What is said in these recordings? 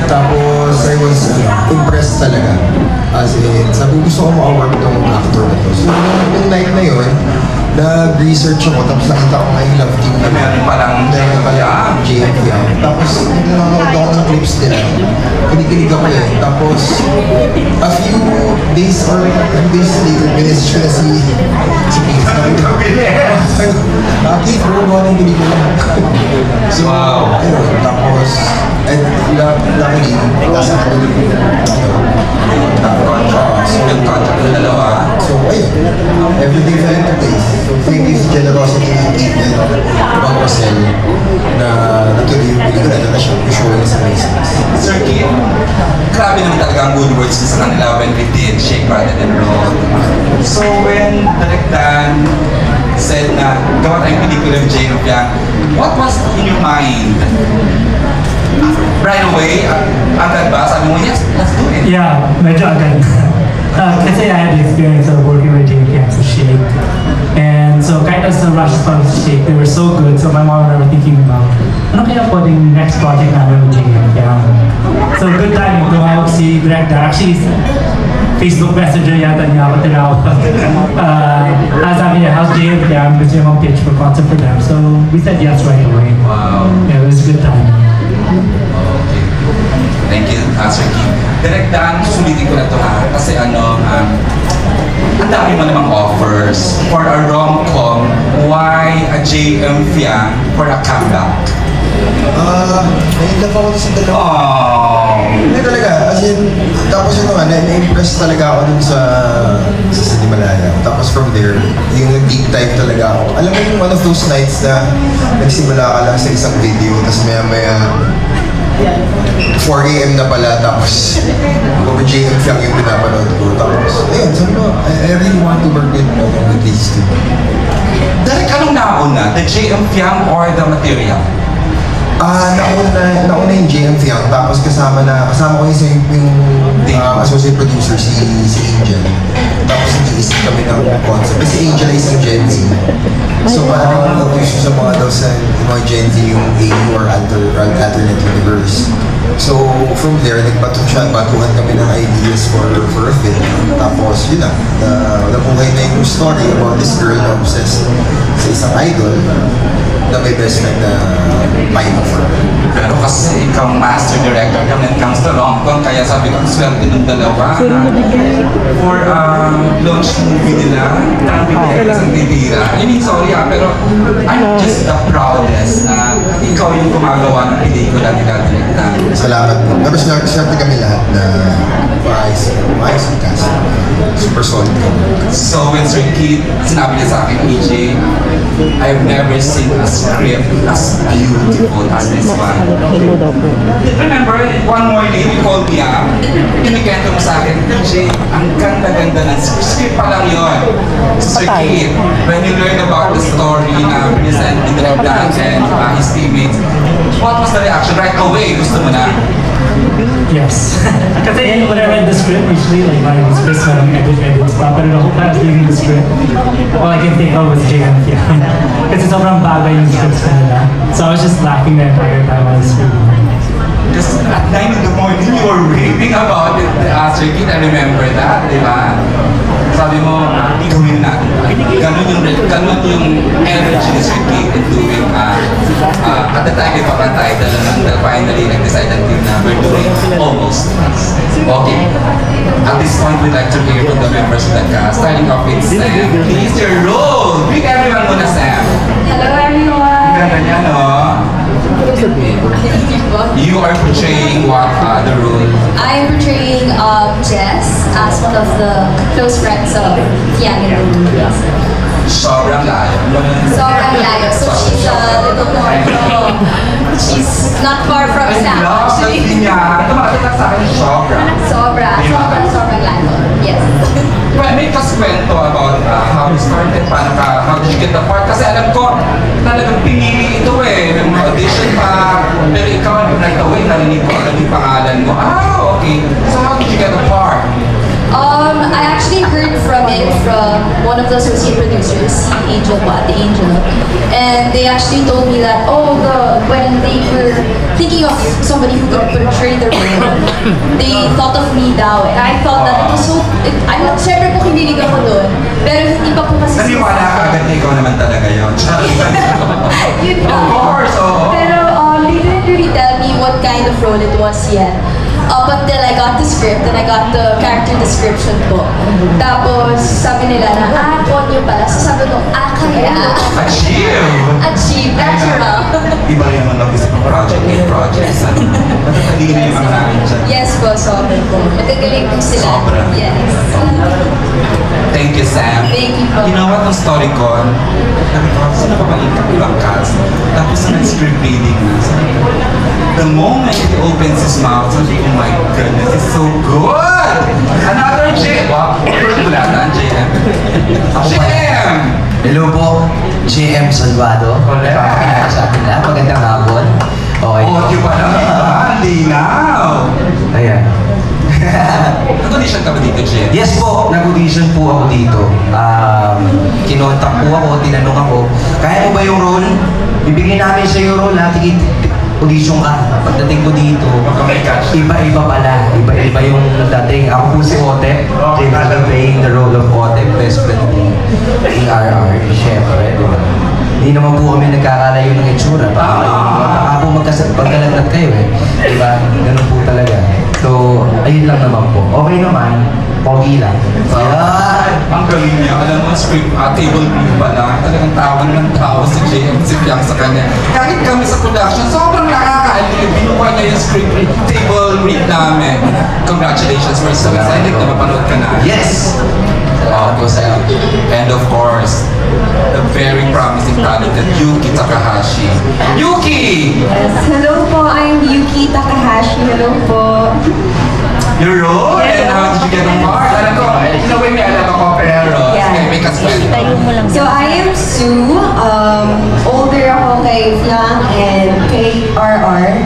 Tapos I was impressed talaga. As in, sabi ko gusto ko makawork tong actor na to. So, yung night na yun, nag-research ako, tapos nakita ko nga yung love team na Meron palang JF Young. Tapos, nanonood ako ng clips nila. Kinikilig ako eh. Tapos, a few days or days later, minessage ko na si Pete. Keith, bro, gawa ng pelikula. So, ayun. Tapos, and luckily, nasa kanila yung contact ng dalawa. So, ayun. Everything fell into place. So, thank you sa generosity ng Ethan, Bang Rosel, na natuloy yung pelikula na siya showing sa Macy's. Sir Keith, grabe naman talaga ang good words sa kanila when we did Shake, Rattle and Roll. So when Direk Dan said na gawa tayong pelikula ng Jane of Young, what was in your mind? Right away, agad ba? Sabi mo, yes, let's do it. Yeah, medyo agad. Kasi I had the experience of working with JPM sa Shake. And so kind of sa rush pa sa Shake, they were so good. So my mom and I were thinking about, ano kaya pwedeng next project namin with JPM? So good timing, tumawag si Greg Dar. Actually, Facebook Messenger yata niya ako tinawag. Sabi niya, how's JPM? Gusto niya mag-pitch for concept for them. So we said yes right away. Wow. Yeah, it was a good time. Okay. Thank you, Sir Keith. Direk Dan, susulitin ko na ito ha. Kasi ang dami mo namang offers for a rom-com. Why a JM Fiang for a comeback? Naiinlove ako sa dalawa. Oh. Hindi talaga, as in, tapos yun nga, na-impress talaga ako dun sa Sinimalaya. Tapos from there, yung deep dive talaga ako. Alam mo yung one of those nights na nagsimula ka lang sa isang video, tapos maya-maya 4 AM na pala, tapos over JM Fiang yung pinapanood ko. Tapos, ayun, sabi ko, I really want to work with these two. Direk, anong nauna? The JM Fiang or the material? Nauna yung JM Fiang, tapos kasama ko yung associate producer si Angel. Tapos nag-iisip kami ng concept. Kasi Angel ay isang Gen Z. So parang nag-uso sa mga daw sa mga Gen Z yung AU or alternate universe. So from there, batuhan kami ng ideas for a film. Tapos yun na, nabuhay na yung story about this girl na obsessed sa isang idol na may best friend na pine for. Pero kasi ikaw master director ka when it comes to rom-com, kaya sabi ko, swerte ng dalawa for launch movie nila, dami ko isang titira. I mean, sorry pero I'm just the proudest na ikaw yung gumagawa ng pelikula nila direkta. Salamat po. Pero swerte kami lahat na maayos ang cast. Super solid kami. So when Sir Keith, sinabi niya sa akin, EJ, I've never seen a script as beautiful as this one. Remember, one morning, you called me up, kinikento mo sa akin, EJ, ang ganda-ganda ng script pa lang yun. Sir Keith, when you learn about the story na present in the Dan and his teammates, what was the reaction right away? Gusto mo na? Yes. Kasi when I read the script, usually like my scripts when I edits pa, pero the whole time I was reading the script, all I can think of was JM Fiang. Kasi sobrang bagay yung scripts ko nila. So I was just laughing the entire time I was reading. Because at 9 in the morning, you were raving about it, Sir Keith. I remember that, di ba? Sabi mo, gawin natin. Ganun yung energy ni Sir Keith in doing, at the time, ipapatitle na finally nag-decide until na we're doing almost. Okay. At this point, we'd like to hear from the members of the cast. Starting off with Sam. Please, your role! Greet everyone muna, Sam. Hello everyone! Ganda niya, no? You are portraying what the role? I am portraying Jess as one of the close friends of Fiang. Sobrang layo. Sobrang layo. So she's a little more she's not far from Sam actually. Kasi niya, tumatatak sa akin, Sobrang layo. Yes. Well, may kwento about how you started, how did you get the part? Kasi alam ko, talagang pinili ito may mga audition pa, pero ikaw, right away, narinig ko agad yung pangalan mo. Okay. So how did you get the part? I actually heard from it from one of the associate producers, Angel the Angel. And they actually told me that, when they were thinking of somebody who could portray the role, they thought of me daw. And I thought that it was so, syempre po kinilig ako doon. Pero hindi pa po kasi Naniwala ka agad na ikaw naman talaga yun. Yun Of nga. course, oo. Pero they didn't really tell me what kind of role it was yet. Up until I got the script and I got the character description po. Tapos sabi nila na, Ponyo pala. So sabi ko, kaya. Achieve, natural. Iba rin naman mag-isip ng project, Matatalino yung mga namin dyan. Yes po, sobra po. Magagaling po sila. Sobra. Yes. Thank you, Sam. Thank you po. You know what, ang story ko, sabi ko, sino pa ba ibang cast? Tapos na nag-script reading na. Sabi ko, the moment he opens his mouth, sabi ko, oh my goodness, it's so good! Another J. Wow, wala na, JM. JM! Hello po, JM Salvado. Correct. Sa atin na, magandang hapon. Okay. Audio pa lang, iba, linaw. Ayan. Nag-audition ka ba dito, JM? Yes po, nag-audition po ako dito. Kinontak po ako, tinanong ako, kaya mo ba yung role? Bibigyan namin sa iyo role, ha? Tigit, audition ka. Pagdating ko dito, iba-iba pala. Iba-iba yung dating. Ako po si Otep. I'm playing the role of Otep, best friend ni ARR. Siyempre, di ba? Hindi naman po kami nagkakalayo ng itsura. Baka po magkalagnat kayo eh. Di ba? Ganun po talaga. So, ayun lang naman po. Okay naman. Pogi lang. Ang galing niya. Alam mo, script, table view pa lang. Talagang tawa ng tawa si JM, si Piang sa kanya. Kahit kami sa production, sobrang nakakaalili. Binukuha niya yung script table read namin. Congratulations, we're so excited na mapanood ka na. Yes! Salamat po sa'yo. And of course, the very promising talented Yuki Takahashi. Yuki! Yes. Hello po, I'm Yuki Takahashi. Hello po. Your role? And how did you get on board? Alam ko, in a way may alam ako, pero Yeah. may kasweldo. So I am Sue. Older ako kay Fiang and kay RR.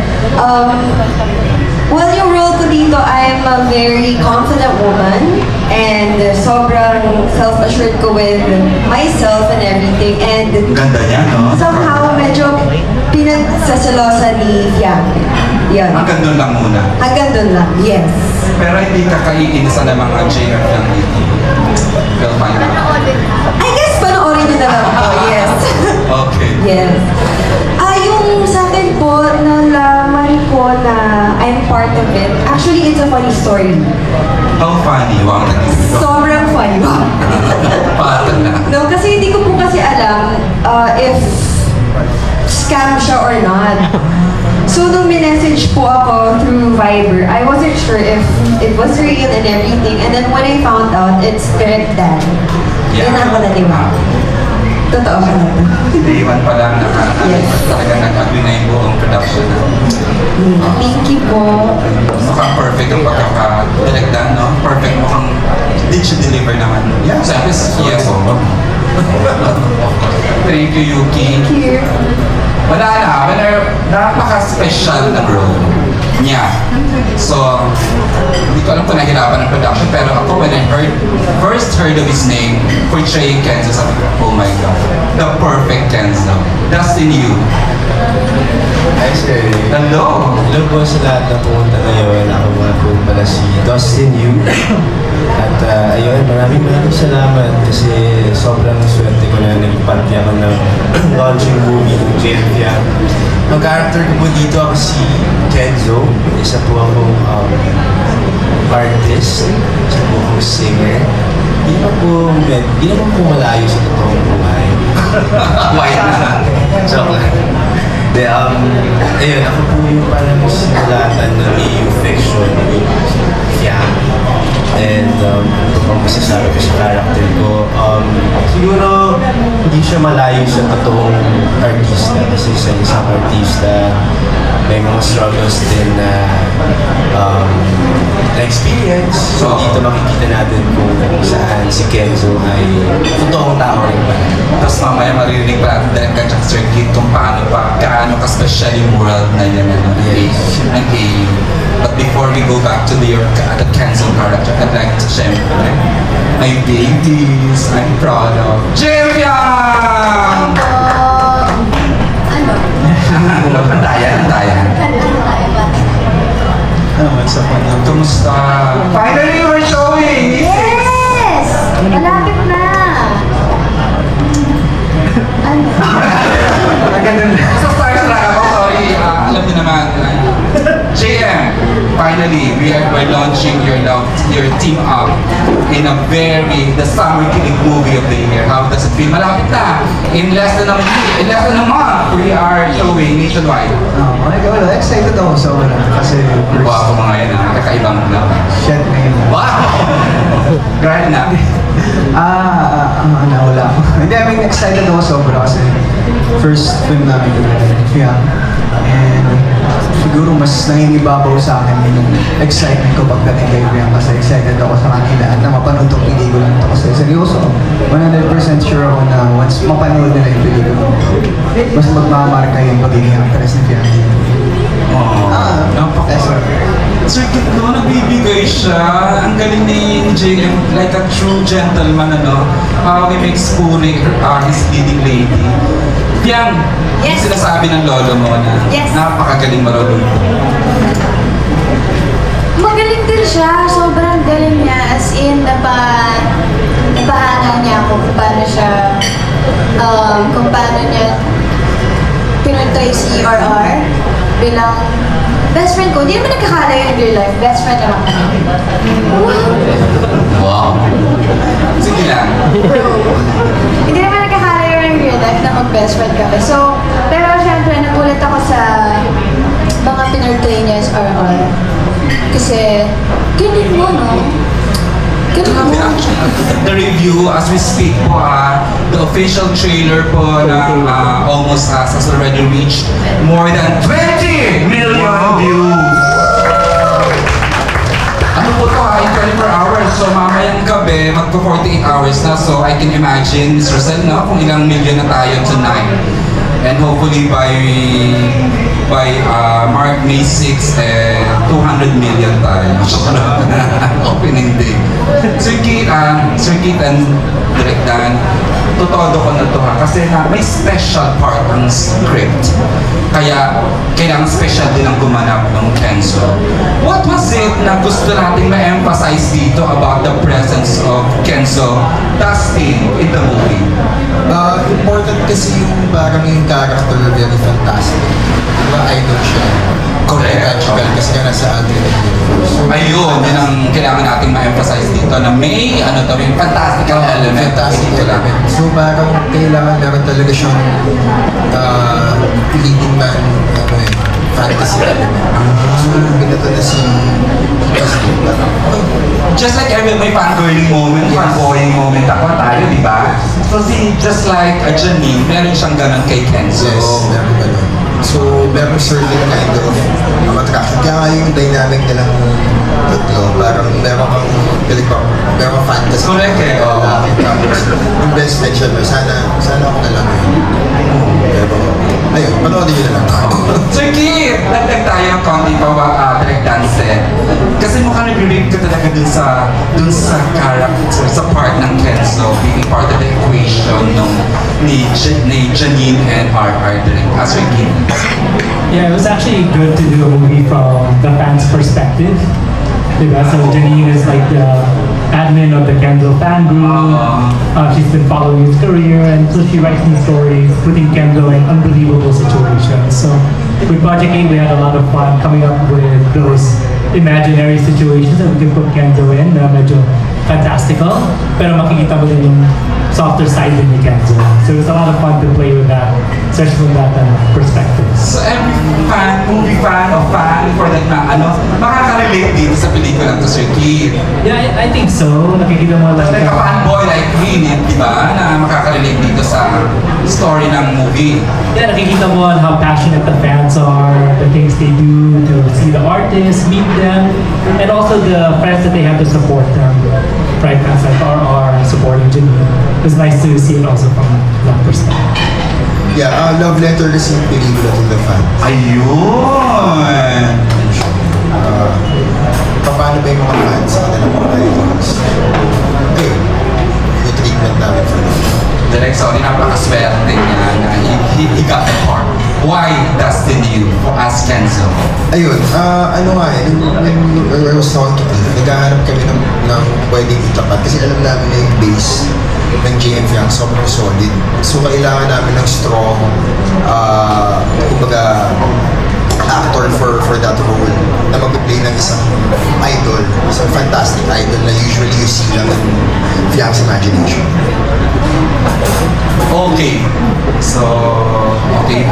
Well, yung role ko dito, I'm a very confident woman and sobrang self-assured ko with myself and everything. And Ganda niya, no? somehow medyo pinagsasalosa ni Fiang. Yan. Hanggang doon lang muna. Hanggang doon lang, yes. Pero hindi ka kaiinisa ng mga JF lang dito. We'll find out. I guess panoorin nyo na lang po, yes. Okay. Yes. Yung sa akin po, nalaman ko na I'm part of it. Actually, it's a funny story. How funny. Wow, nag-isip ko. Sobrang funny. Pata na. No, kasi hindi ko po kasi alam if scam siya or not. So, nung minessage po ako through Viber, I wasn't sure if it was real and everything. And then when I found out, it's Direct Dan. Yeah. Yan ako naniwala. Totoo ka na to. Day one pa lang Yes. talaga nag-agree na yung buong production na. Thank you po. Mukhang perfect ang pagkaka-directan, no? Perfect mukhang did you deliver naman? Yeah. Sabi, yes, oh. Thank you, Yuki. Thank you. Wala na, napaka-special na role niya. So, hindi ko alam kung nahirapan ng production, pero ako when I first heard of his name, portraying Kenzo, sabi ko, oh my God, the perfect Kenzo. Dustin Yu. Hi sir. Hello! Hello po sa lahat na pumunta ngayon. Ako nga po pala si Dustin Yu. At ayun, maraming salamat kasi sobrang swerte ko na naging parte ako ng launching movie ng JM Fiang. Ang character ko po dito ako si Kenzo. Isa po akong artist. Isa po akong singer. Hindi naman po malayo sa totoong buhay. White na. Joke lang. Ayun, ako po yung parang sinulatan na may fiction with Fiang. And ito pang masasabi ko sa character ko. Siguro, hindi siya malayo sa totoong artista. Kasi sa isang artista, may mga struggles din na na-experience. So dito makikita natin kung saan si Kenzo ay totoong tao rin ba. Tapos mamaya maririnig pa natin dahil ka Sir Kid kung paano pa, gaano ka-special yung world na yan ng AU. But before we we go back to the Kenzo character, I'd like to share my babies I'm proud of. Jillian! Ano? Antayan. Ano tayo ba? Kumusta? Finally, we're showing! Yes! Malapit na! Ano? Sa starstruck ako, sorry. Alam niyo naman. JM, finally, we're launching your team up in the summer kilig movie of the year. How does it feel? Malapit na. In less than a month, we are showing nationwide. Excited ako sobra kasi Wow, mga yan ah. Kakaibang na. shit na yun. Wow! Grabe na. Wala ako. Hindi, I mean, excited ako sobra kasi first film namin ko yeah. And siguro mas nangingibabaw sa akin yung excitement ko pagdating kay Brian kasi excited ako sa kanila na mapanood tong pelikula nito kasi seryoso. 100% sure ako na once mapanood nila yung pelikula, mas magmamarka yung pagiging actress ni Bianca. Napaka. Sir Kit, no, nagbibigay siya. Ang galing ni JM, like a true gentleman, ano. How he makes Puri his leading lady. Yang, Yes. sinasabi ng lolo mo na Yes. napakagaling marunong. Magaling din siya. Sobrang galing niya. As in, napahangal niya ako kung paano siya, kung paano niya pinuntoy si RR bilang best friend ko. Hindi naman nagkakalayo in real life. Best friend naman kami. Wow. Sige lang. Hindi naman nagkakalayo in real life na mag-best friend kami. So, pero syempre, nagulat ako sa mga pinurtray niya sa RR. Kasi, galing mo, no? Galing mo. The review as we speak po, the official trailer po na almost has already reached more than 20 million views. Ano po to in 24 hours? So mamayang gabi, magpo-48 hours na. So I can imagine, Ms. Rosel, no? Kung ilang million na tayo tonight. And hopefully by May 6, 200 million tayo. Opening day. Sir Kit and Direk Dan, totoo ko na to ha. Kasi may special part ang script. Kaya kailangan special din ang gumanap ng Kenzo. What was it na gusto nating ma-emphasize dito about the presence of Kenzo Dustin in the movie? Important kasi yung parang yung character very fantastic. Diba, idol siya. Correct. Magical kasi ka nasa alternate universe. So, Ayun, yun ang kailangan nating ma-emphasize dito na may yung fantastical element. fantastic dito lang. element. So parang kailangan meron talaga siyang leading man, fantasy element. So binato na si Justin. Just like may fangirling moment, fanboying moment ako tayo, di ba? So just like Janine, meron siyang ganun kay Kenzo. Yes, meron ganun. So, meron certain kind of attraction. Kaya nga yung dynamic nilang tatlo, parang meron fantasy. Correct eh, oo. Tapos, yung best friend siya, sana ako na lang yun. Pero, ayun, panoodin nyo na lang. Sir Kit, dagdag tayo ng konti pa direct dance. Kasi mukhang nag-relate ka talaga dun sa character, sa part ng Kenzo, being part of the equation ni Janine and RR direct. Sir Kit. Yeah, it was actually good to do a movie from the fans' perspective. Diba? So Janine is like the admin of the Kenzo fan group. She's been following his career, and so she writes these stories, putting Kenzo in unbelievable situations. So with Project 8, we had a lot of fun coming up with those imaginary situations that we can put Kenzo in na medyo fantastical, pero makikita mo din yung softer side din ni Kenzo. So it was a lot of fun to play with that, especially from that perspective. So every movie fan or fan for that makaka-relate dito sa pelikula to Sir Kit. Yeah, I think so. Nakikita mo Like a like fanboy like me, di ba? Na makaka-relate dito sa story ng movie. yeah, nakikita mo on how passionate the fans are, the things they do to see the artists, meet them, and also the friends that they have to support them. Right, fans like RR supporting Janine. It was nice to see it also from that perspective. Yeah, love letter kasi yung pelikula to the fans. Ayun! amin, when I was talking to Tiff, naghahanap kami ng pwedeng itapat kasi alam namin na yung base ng JM Fiang sobrang solid. So kailangan namin ng strong, kumbaga, actor for that role na mag-play ng isang idol, isang fantastic idol na usually you see lang in Fiang's imagination. Okay. So, okay.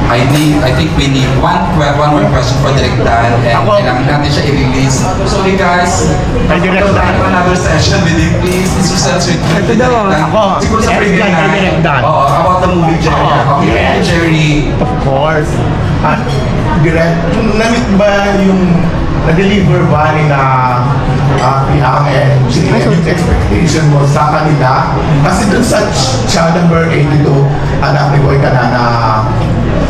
I think we need one more question for Direk Dan and kailangan natin siya i-release. Sorry guys. Direk Dan, another session with you please. This was such a good Direk Dan. Siguro sa premiere na. Oo, about the movie Jerry. Okay, Jerry. Of course. Direct, na-meet ba yung na-deliver ba ni na Piang and Gina yung expectation mo sa kanila? Kasi dun sa child number 82, anak ni Boy ka na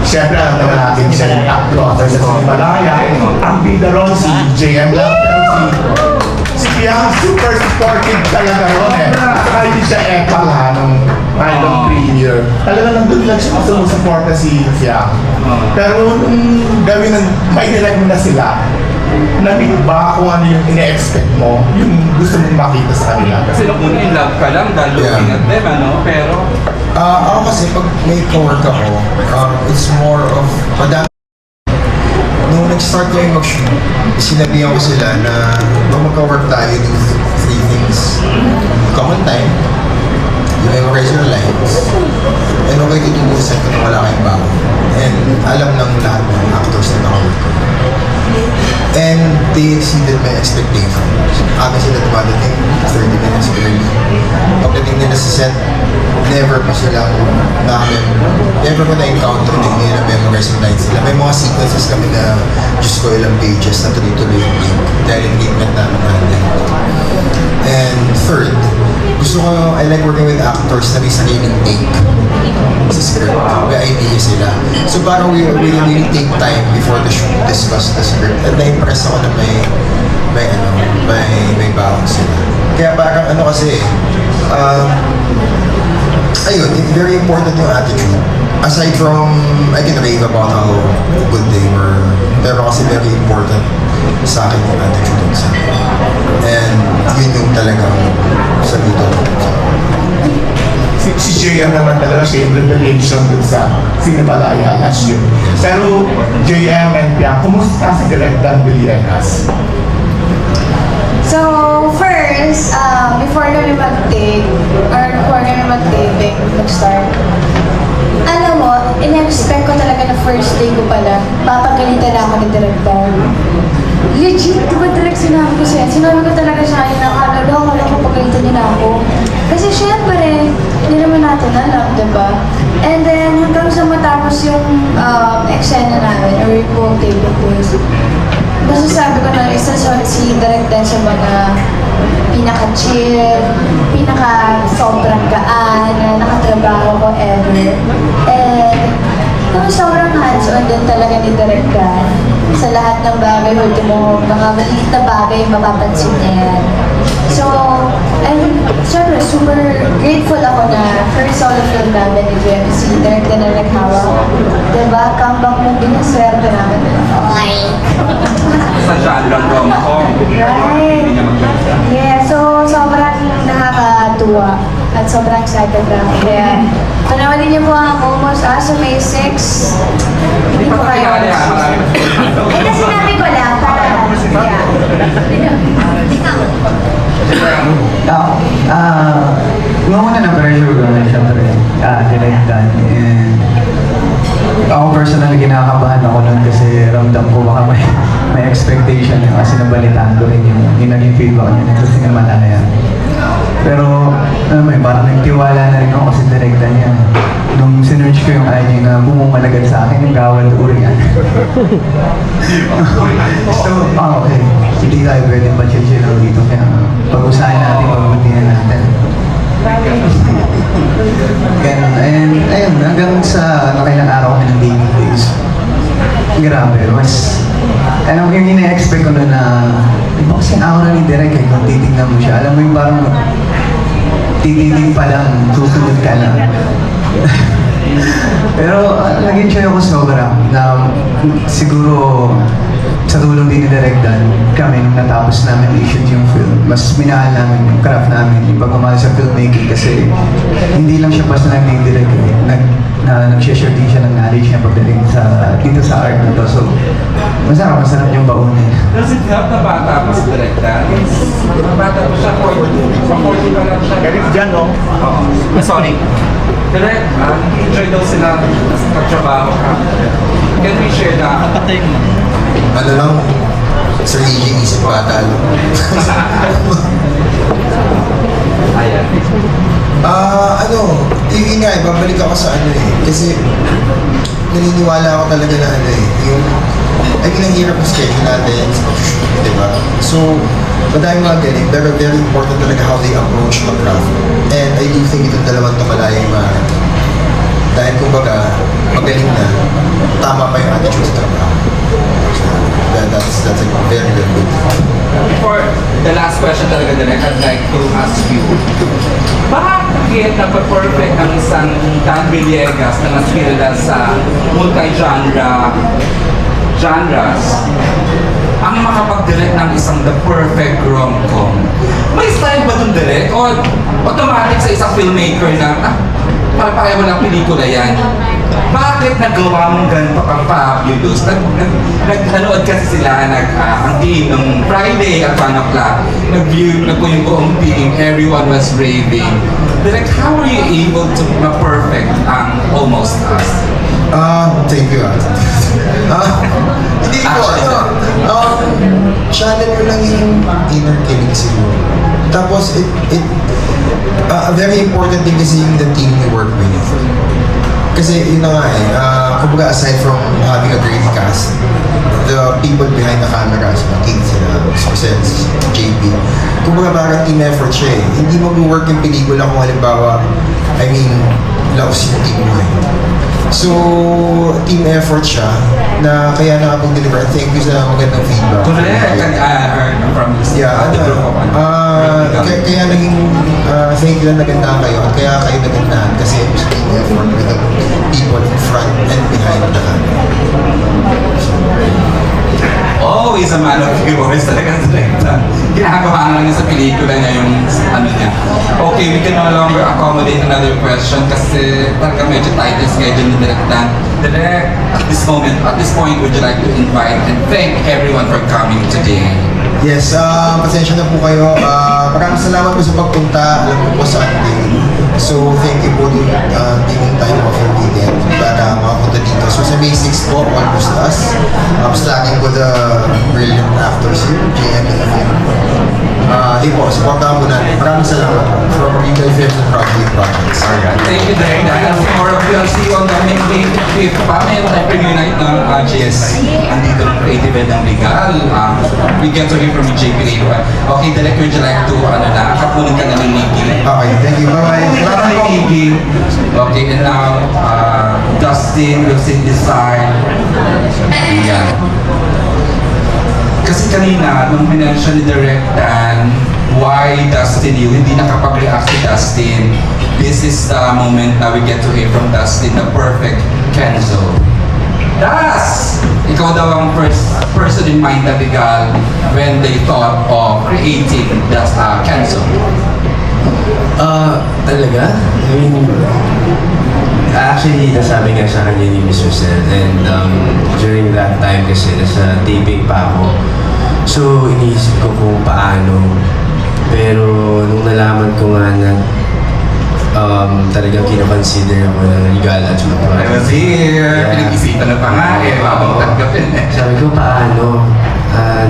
siyempre alam naman natin siya yung actor sa Himalaya. Ang bida ron si JM lang, pero si Piang super supportive talaga ron eh. Saka hindi siya epal ha nung premiere. Talaga nandun lang siya sumusuporta si Piang. Pero nung gawin ng may nilike mo na sila, na-meet ba kung ano yung ine-expect mo, yung gusto mong makita sa kanila? Kasi nung una in love ka lang dahil looking at them, ano? Pero, Ako kasi pag may co-work ako, it's more of, nung nag-start ko yung mag-shoot, sinabihan ko sila na pag magka-work tayo, do three things. Common time, you memorize your lines, and okay tutubusan ko na wala kayong bago. And alam ng lahat ng actors na nakawork ko. And they exceeded my expectations. Aga sila dumadating, 30 minutes early. Pagdating nila sa set, never pa silang never ko na-encounter na hindi na memorize yung lines sila. May mga sequences kami na, Diyos ko, ilang pages na tuloy-tuloy yung take. Dahil engagement namin natin. And third, gusto ko, I like working with actors na may sariling take sa script. May idea sila. So parang we really take time before the shoot, discuss the script. At na-impress ako na may baon sila. Kaya parang ano kasi, ayun, very important yung attitude. Aside from, I can rave about how good they were, pero kasi very important sa akin yung attitude ng set. And yun yung talagang saludo. Si JM naman talaga siya yung revelation dun sa Cinemalaya last year. Pero JM and Piang, kumusta si Direk Dan Villegas? So, first, before kami mag-taping, mag-start, alam mo, in-expect ko talaga na first day ko pala, papagalitan na ako ni Direk Dan. Legit, di ba direct sinabi ko siya? Sinabi ko talaga sa kanya na akala ko pagalitan niya na ako. Kasi syempre, hindi naman natin alam, di ba? And then, hanggang sa matapos yung eksena namin, or yung buong taping days, basta sabi ko na isa si Direk Dan sa mga pinaka-chill, pinaka-sobrang gaan na nakatrabaho ko ever. And sobrang hands-on din talaga ni Direk Dan sa lahat ng bagay, ultimo, mga maliit na bagay, mapapansin niya yan. So, and syempre, super grateful ako na first solo film namin ni JMC, Direk Dan na naghawak. Diba? Comeback mo din ang swerte namin. sa genre rom-com. Right. Yeah, so sobrang nakakatuwa at sobrang excited na ako. Kaya, panawalin niyo po ang Momos Asa May 6. Hindi ko kayo. Ito sinabi ko lang para Noong una na-pressure ko na siyempre, Direk Dan. And ako personally kinakabahan ako nun kasi ramdam ko baka may expectation yun kasi nabalitaan ko rin yung naging feedback niya sa Cinemalaya. Pero, parang nagtiwala na rin ako kasi Direk Dan yan. Nung sinerch ko yung IG na bumumalagad sa akin, yung gawal urian. So, okay. Hindi tayo pwede pa-chill lang dito. Kaya pag-usahin natin, pagbutihan natin. And ayun, hanggang sa nakailang araw kami ng dating days. Grabe, mas yung ina-expect ko na iba kasi aura ni Direk eh, kung titignan mo siya. Alam mo yung parang titignan pa lang, susunod ka lang. Pero nag-enjoy ako sobra na siguro sa tulong din ni Direk Dan, kami nung natapos namin i-shoot yung film, mas minahal namin yung craft namin, yung pagmamahal sa filmmaking kasi hindi lang siya basta nagdidirect, nag-share din siya ng knowledge niya pagdating dito sa art na to. So, masarap yung baunin. Does it help na bata pa si Directa? Bata pa siya, 40 pa lang siya. Ganito dyan, no? Oo. Sorry. Direct, enjoy daw sila sa katrabaho ka. Can we share that? Ano lang, Sir EJ, isip bata lang. Ayan. Yun nga, babalik ako sa ano eh. Kasi, naniniwala ako talaga na ano eh. Ang hirap ng schedule natin, di ba? So, madaming mga galing, pero very important talaga how they approach the craft. And I do think itong dalawang tumalayang dahil kumbaga, magaling na, tama pa yung attitude sa trabaho. So, that's a very, very good thing. For the last question talaga, Direk, I'd like to ask you, bakit napag-perfect ang isang Dan Villegas na naspirada sa genres ang makapag-direct ng isang the perfect rom-com? May style ba dun, Direk? O automatic sa isang filmmaker na, pareho lang pelikula yan? Bakit nagawa mong ganito ka-fabulous? Nanood kasi sila, ang team ng Friday at 1 o'clock, nag-view na po yung buong team, everyone was raving. Direk, how are you able to ma-perfect ang Almost Us? Thank you. Hindi ko, channel mo lang yung inner killing siguro. Tapos, very important din kasi yung the team you work with. Kasi yun na nga eh, kumbaga aside from having a great cast, the people behind the camera, sila King, sila Sense, JP, kumbaga parang team effort siya eh. Hindi mag-work yung pelikula kung halimbawa, laos yung team mo eh. So, team effort siya na kaya nakapag-deliver. Thank you sa magandang feedback. Correct. I heard from Yeah, the group of kaya naging thank you na nagandahan kayo at kaya kayo nagandahan kasi it was team effort with the people in front and behind the camera. Always a man of few words talaga sa director. Ginagawa na lang niya sa pelikula niya yung ano niya. Okay, we can no longer accommodate another question kasi talaga medyo tight yung schedule ni Director. Direct, at this point, would you like to invite and thank everyone for coming today? Yes, pasensya na po kayo. Maraming salamat po sa pagpunta. Alam ko po Sunday. So, thank you po din taking time off your weekend para makapunta dito. So, sa May 6 po, Almost Us. Starting with the brilliant actors here, JM and Afim. Hey po, supportahan po natin. Maraming salamat from Retail Films and Projects. Thank you, Director. And more of you, I'll see you on the May 5th pa. May premiere night ng GS. Andito ng Creative Ed ng Legal. We get to hear from you, JP later. Okay, Director, would you like to, kapunin ka na ng Nikki? Okay, thank you. Bye-bye. Salamat kay Nikki. Okay, and now, Dustin will sit this side. Ayan. Kasi kanina, nung minention ni Direk Dan, why Dustin you, hindi nakapag-react si Dustin. This is the moment na we get to hear from Dustin, the perfect Kenzo. Das! Ikaw daw ang first person in mind na Legal when they thought of creating Kenzo. Talaga? Actually, nasabi nga sa kanya ni Mr. Sel, and during that time kasi nasa taping pa ako. So, iniisip ko kung paano. Pero nung nalaman ko nga na talagang kinoconsider ako ng Legal at saka I was here, Yeah. pinag-isipan na pa nga eh, mabang tanggapin eh. Sabi ko, paano?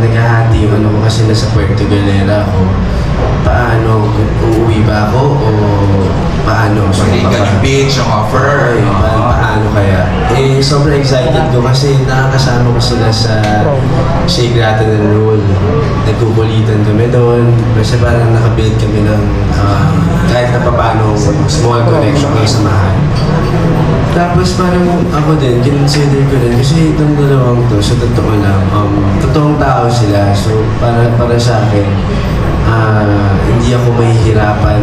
Naghahati yung ano ko kasi nasa Puerto Galera ako. Paano? Uuwi ba ako o paano? So, Hindi ka ng beach, yung offer. Ay, paano kaya? Sobrang excited ko kasi nakakasama ko sila sa Shake, Rattle and Roll. Nagkukulitan kami doon. Kasi parang nakabuild kami ng kahit na paano small connection ng samahan. Tapos parang ako din, consider ko din kasi itong dalawang to, sa totoo lang, totoong tao sila. So para sa akin, hindi ako mahihirapan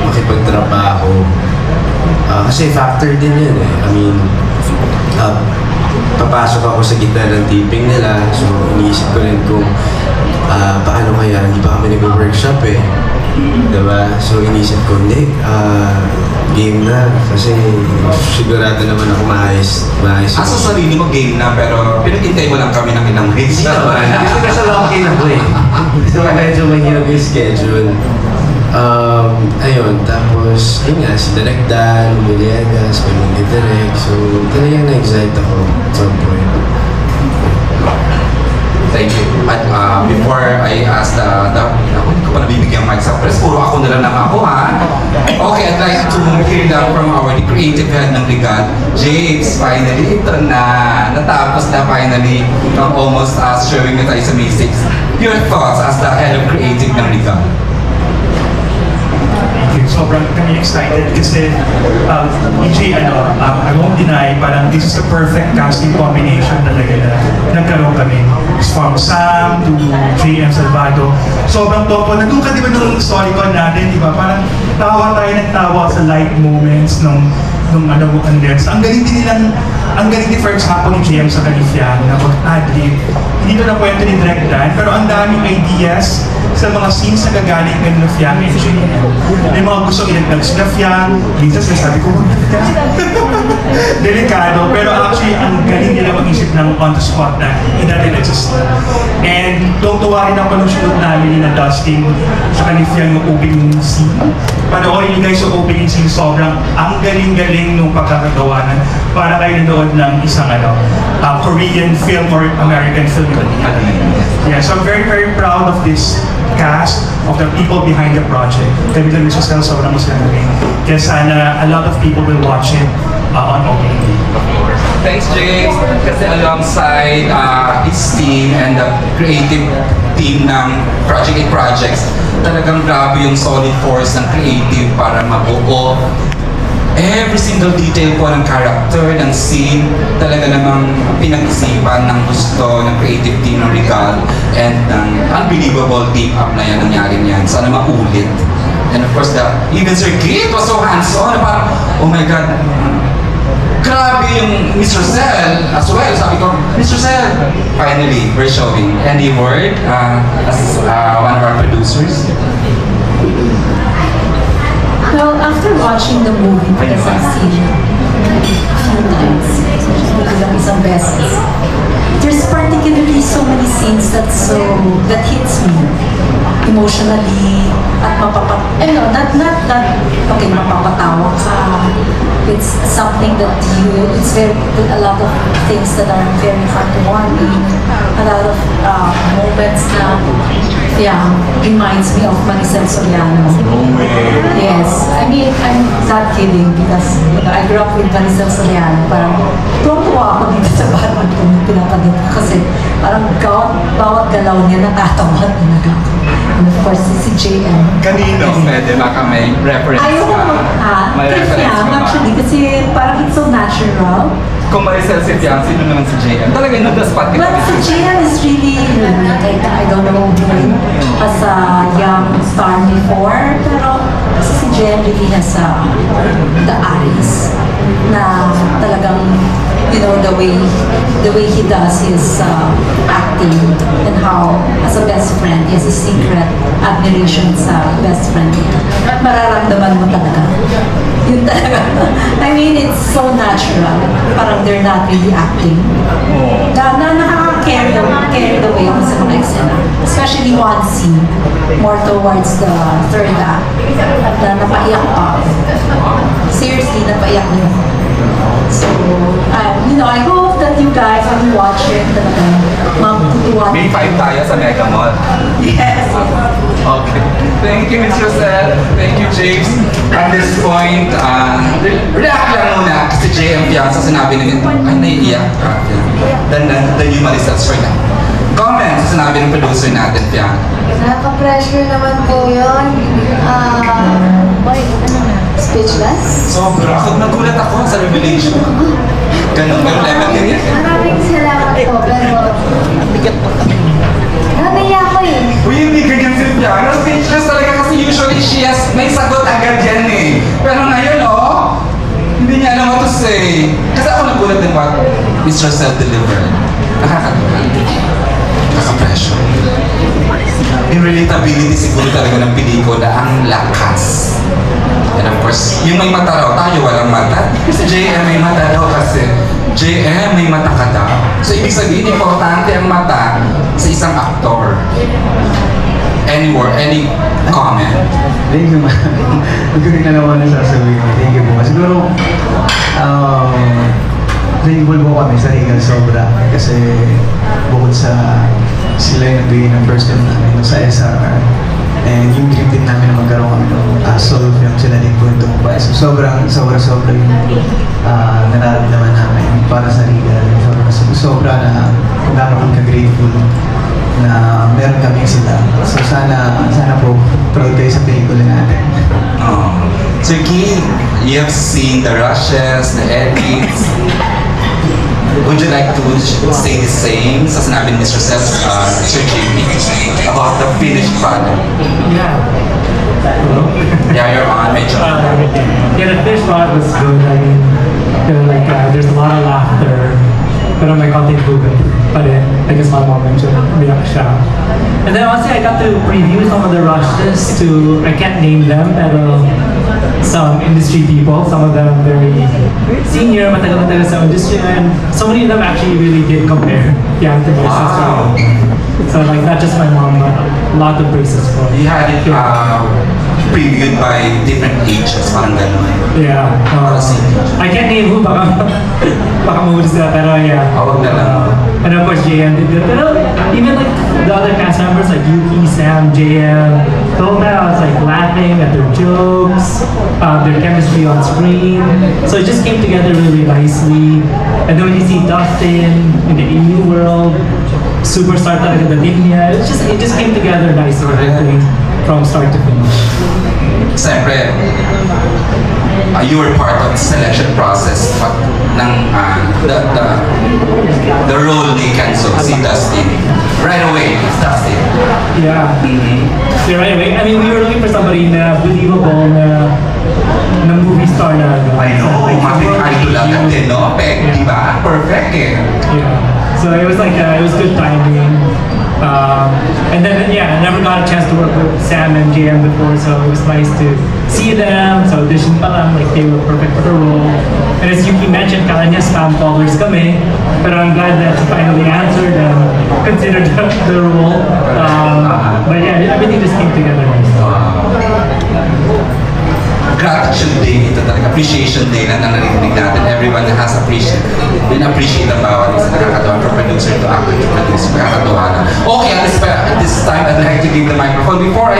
makipagtrabaho. Kasi factor din yan eh. I mean, papasok ako sa gitna ng taping nila. So, iniisip ko rin kung paano kaya, hindi pa kami nag-workshop eh. Diba? So, iniisip ko, hindi, game na. Kasi sigurado naman ako maayos. Sa sarili mo game na, pero pinag-intay mo lang kami ng ilang weeks. Kasi nasa lock-in ako eh. So, medyo mahirap yung schedule. Ayun, tapos, ayun nga, si Direk Dan, Villegas, may Direk. So, talagang na-excite ako at some point. Thank you. At before I ask hindi ko pa nabibigyan mic sa press, puro ako na lang ako ha. Okay, I'd like to hear that from our creative head ng Regal, James. Finally, ito na, natapos na finally. Almost showing na tayo sa May 6. Your thoughts as the head of creative ng Regal? Sobrang kami excited kasi EJ, I won't deny, parang this is the perfect casting combination talaga na nagkaroon kami. From Sam to JM Salvado. Sobrang topo. Nandun ka di ba nung storycon natin, di ba? Parang tawa tayo ng tawa sa light moments nung condense. Ang galing din for example ni JM sa Califian na mag-adlib. Hindi to na kwento ni Direk Dan, pero ang daming ideas sa mga scenes na gagaling ng Fiang and JM. May mga gusto ilagdag sila Fiang, minsan sinasabi ko, delikado, pero actually ang galing nila mag-isip ng on the spot na idadiretsos na. And tuwa rin ako nung shoot namin na Dustin sa Califian yung opening scene. Panoorin nyo guys yung opening scene, sobrang ang galing-galing nung pagkakagawa na para kayo nanood ng isang Korean film or American film. Yeah, so I'm very, very proud of this cast, of the people behind the project. Kami lang sa Cell, sobrang masaya kami. Kaya sana a lot of people will watch it on opening day. Thanks, James. Kasi alongside his team and the creative team ng Project 8 Projects, talagang grabe yung solid force ng creative para mabuo every single detail po ng character, ng scene, talaga namang pinag-isipan ng gusto ng creative team ng Regal and ng unbelievable team-up na yan nangyari niyan. Sana maulit. And of course, even Sir Kit was so hands-on. Parang, oh my God, grabe yung Mr. Cell as well. Sabi ko, Mr. Cell, finally, we're showing. Any word as one of our producers? Well, after watching the movie for the first scene a few times, bilang isang beses, there's particularly so many scenes that hits me emotionally at mapapatawa ka. It's something that a lot of things that are very heartwarming, a lot of moments na reminds me of Maricel Soriano. Yes, I mean, I'm not kidding because I grew up with Maricel Soriano. Parang tuwa ako dito sa Batman kung pinapagod ko kasi parang bawat galaw niya natatawa talaga. And of course, si JM. Kanino? Pwede baka may reference Ayaw ka? mo May reference Fiang, ka ba? actually, kasi parang it's so natural. Kung Maricel si Fiang, sino naman si JM? Talagang nag-spot ka. Well, si JM is really unique. I don't know him as a young star before, pero si JM really has the eyes na talagang, you know, the way he does his acting and how, as a best friend, he has a secret admiration sa best friend. Mararamdaman mo talaga. Yun talaga. I mean, it's so natural. Parang they're not really acting. Nakaka-carry the way sa mga eksena. Especially one scene, more towards the third act, na napaiyak pa. Seriously, napaiyak niyo. So, you know, I hope that you guys, when you watch it, matutuwa. May 5 tayo sa Mega Mall. Yes. Okay. Thank you, Mr. Cell. Thank you, James. At this point, react lang muna kasi JM Fiang sa sinabi namin, ay, naiiyak ka. Then you Maricel story na. Comment sa sinabi ng producer natin, Fiang. Nakaka-pressure naman po yun. Speechless? Sobra. Nagulat ako sa revelation. Ganun level din yan. Maraming salamat po, pero... Naniya ko eh. Uy, hindi ganyan si Fiang. Speechless talaga kasi usually may sagot agad yan eh. Pero ngayon, hindi niya alam what to say. Kasi ako nagulat din ba? Mr. Self-Delivered. Nakakatawa. Nakaka-pressure. Yung relatability siguro talaga ng pelikula, ang lakas. And of course, yung may mata raw, tayo walang mata. Kasi JM may mata daw kasi. JM may mata ka daw. So ibig sabihin, importante ang mata sa isang aktor. Any word, any comment? Thank you, ma'am. Magaling na naman na sasabihin ko. Thank you po. Siguro, thankful po kami sa Regal sobra. Kasi bukod sa sila yung nagbigay ng first film namin sa SRR. And yung dream din namin na magkaroon kami ng solo film, sila din po yung tumupay. So sobra yung nararamdaman namin para sa Regal. Sobra na kung gaano kami ka-grateful na meron kami sila. So sana po proud kayo sa pelikula natin. Sir Keith, you have seen the rushes, the edits. Would you like to say the same sa sinabi ni Mr. Sir Jimmy about the finished product? Yeah. Yeah, you're on. Medyo. Yeah, the fish part was good. I mean, there's a lot of laughter. Pero may konting bugan pa rin. I guess my mom mentioned biyak siya. And then honestly, I got to preview some of the rushes to, I can't name them, pero some industry people, some of them very senior, matagal-matagal sa industry, and so many of them actually really did compare Yang to my sister. So like, not just my mom, but a lot of praises for it. You had it previewed by different ages, parang gano'n. Yeah. I can't name who, baka mahuli sila, pero yeah. Awag na lang. And of course, JM did good. Pero even like the other cast members like Yuki, Sam, JM, Toma, I was like laughing at their jokes, their chemistry on screen. So it just came together really nicely. And then when you see Dustin in the EU world, superstar talaga dating niya, it just came together nicely, I think, from start to finish. Siyempre, you were part of the selection process ng the role ni Kenzo, si Dustin. Right away, it's Dustin. Yeah. Yeah, right away. I mean, we were looking for somebody na believable na movie star na. I know, idol agad din, no? Di ba? Perfect eh. Yeah. So it was like, it was good timing. And then, yeah, I never got a chance to work with Sam and JM before, so it was nice to see them. So audition pa lang, like they were perfect for the role. And as Yuki mentioned, kala niya spam followers kami. But I'm glad that she finally answered and considered the role. But yeah, everything just came together nicely. Gratitude day ito talaga, appreciation day na narinig natin. Everyone has appreciate ang bawat isa, nakakatawa from producer to actor to producer, nakakatawa na. Okay, at this time, I'd like to give the microphone before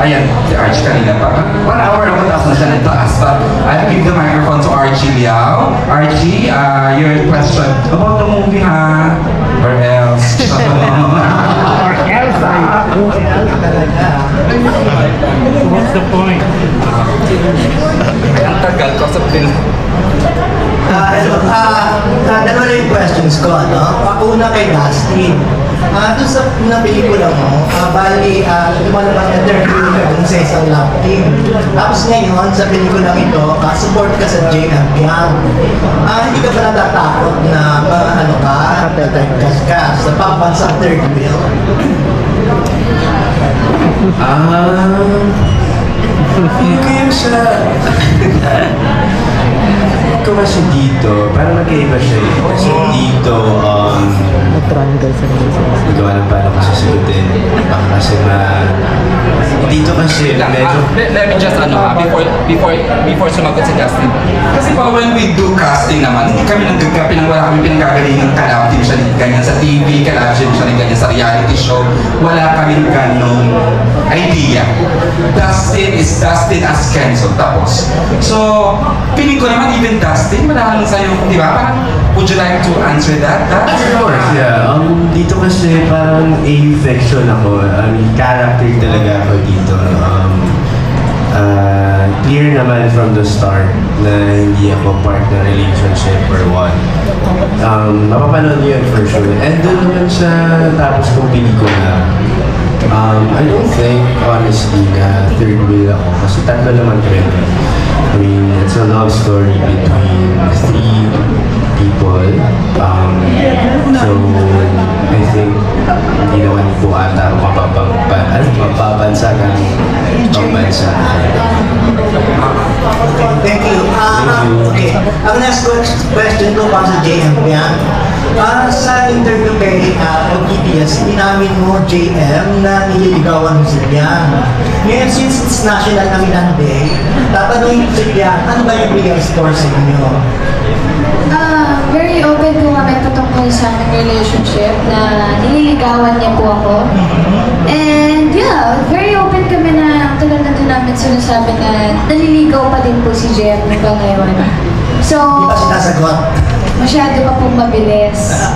ayan, si Archie kanina pa. 1 hour na tapos na siya nagtaas, but I'll give the microphone to Archie Liao. Archie, your question about the movie, ha? Or else? What's the point? Ang tagal ko sa film. Dalawa na yung questions ko, no? Una kay Dustin. Doon sa unang pelikula mo, bali, lumalabas na third film ka dun sa isang love team. Tapos ngayon, sa pelikulang ito, support ka sa JM Yang. Hindi ka ba natatakot na, tatagkas ka sa pambansang third film? Hindi ko yung sa... Kung kasi dito, parang magkaiba siya eh. Kasi dito, gawa ng paano ko sasagutin. Baka kasi dito kasi medyo... Let me just before sumagot si Justin. Kasi pa when we do casting naman, hindi kami wala kami pinagagaling ng kalab din siya ganyan sa TV, kalab din siya ganyan sa reality show. Wala kami ganong idea. Dustin is Dustin as Kenzo, tapos. So, piling ko naman even Dustin, malalang sa'yo, di ba? Parang, would you like to answer that? Of course, yeah. Dito kasi parang A-fiction ako. Character talaga ako dito. Clear naman from the start na hindi ako part ng relationship or what. Mapapanood niyo yun for sure. And doon naman sa tapos kong pelikula, I don't think, honestly, honestly na third wheel ako kasi tatlo naman kami. I mean, it's a love story between three people. So, I think hindi naman po ata mapapansa ng pambansa. Thank you. Okay. Ang next question ko pa sa JM yan. Sa interview kay OPPS, inamin mo, JM, na nililigawan mo si Bian. Ngayon, since it's National Aminan Day, tatanungin ko si Bian, ano ba yung real score sa inyo? Very open po kami patungkol sa aming relationship na nililigawan niya po ako. And yeah, very open kami na tagal na din namin sinasabi na naliligaw pa din po si Jem hanggang ngayon. So, Di ba sinasagot? masyado pa pong mabilis.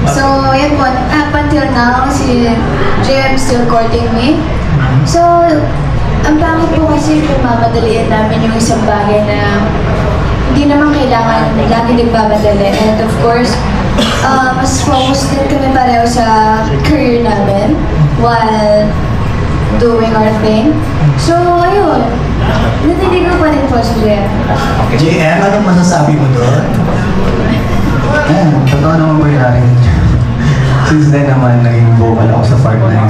So, yan po, up until now, si Jem still courting me. So, ang pangit po kasi kung mamadaliin namin yung isang bagay na hindi naman kailangan lagi nagmamadali. And of course, mas focused din kami pareho sa career namin while doing our thing. So, ayun. Natitigaw pa rin po si Jem. JM, anong masasabi mo doon? Totoo naman po yung akin. Since then naman, naging vocal ako sa part na yun.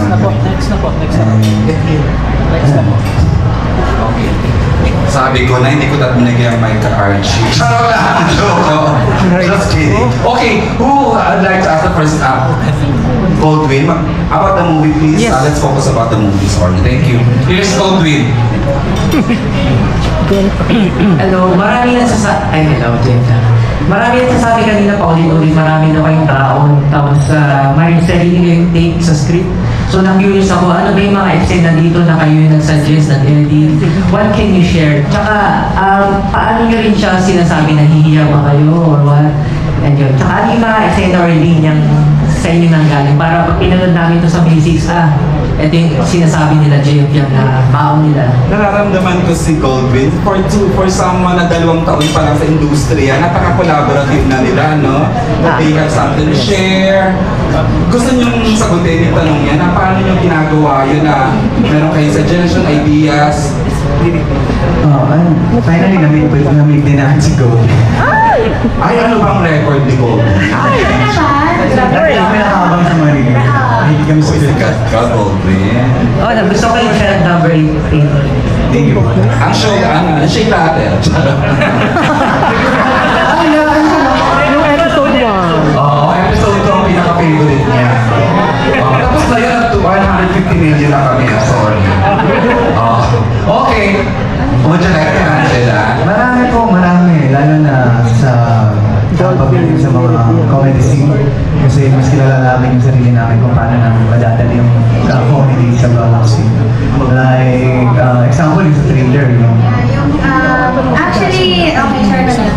Sabi ko na hindi ko ta't binigyan mic ka Archie. Charot lang! Joke! Just kidding. Okay, who I'd like to ask the first Goldwyn, about the movie please. Let's focus about the movie, sorry. Thank you. Here's Goldwyn. Hello, marami nagsasabi kanina pa ulit-ulit, marami na kayong taon, tapos may sarili kayong take sa script. So na-curious ako, ano ba yung mga eksena dito na kayo yung nag-suggest, nag-edit? What can you share? Tsaka, paano nyo rin siya sinasabi na hihiya ba kayo or what? And yun. Tsaka ano yung mga eksena or linyang sa inyo nang galing? Para pag pinanood namin ito sa basics, ito yung sinasabi nila, JFM na baon nila. Nararamdaman ko si Goldwyn for someone na 2 taon pa lang sa industriya, napaka-collaborative na nila, no? That they have something to share. Gusto niyong sagutin yung tanong yan, na paano niyong ginagawa yun na meron kayong suggestion, ideas? Finally, namig din namin si Gold. Ay, ano bang record ni Goldwyn? Kami nakahabang sa Marigay. Hindi kami sa Sikat ka, Goldwyn. Gusto ko yung share number 8. Thank you. Ang show, ang shake natin. Yung episode 1. Oo, episode 2 ang pinaka-favorite niya. Tapos na yun, 150 million na kami. Sorry. Okay. Would you like to Angela? Marami. Lalo na sa pagpapabiling sa mga comedy scene. Kasi mas kilala namin yung sarili namin kung paano namin madadali yung comedy sa bawat scene. Like, example yung sa trailer. Actually, okay, share na lang.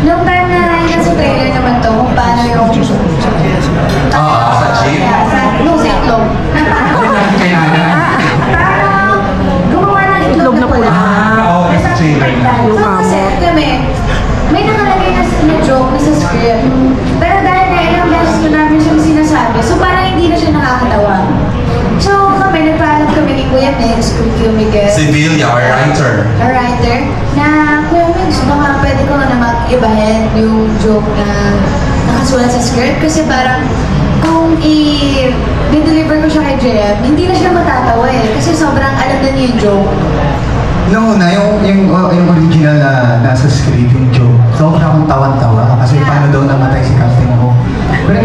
Nung time na nasa trailer naman to, kung paano yung... Sa jeep? No, sa itlog. Kaya na. Parang gumawa ng itlog na pula. Okay, sa trailer na. So kasi kami, may nakalagay na joke na sa script. Pero dahil na ilang beses na namin siyang sinasabi, so parang hindi na siya nakakatawa. So kami, nagpaalam kami ni Kuya Mix, Kuya Miguel. Si Villa, our writer. A writer, na Kuya Mix, baka pwede ko na mag-ibahin yung joke na nakasulat sa script. Kasi parang kung i-deliver ko siya kay JM, hindi na siya matatawa eh. Kasi sobrang alam na niya yung joke. No, yung original na nasa script, yung joke. Sobra akong tawan-tawa kasi paano daw namatay si Captain Hook. Pero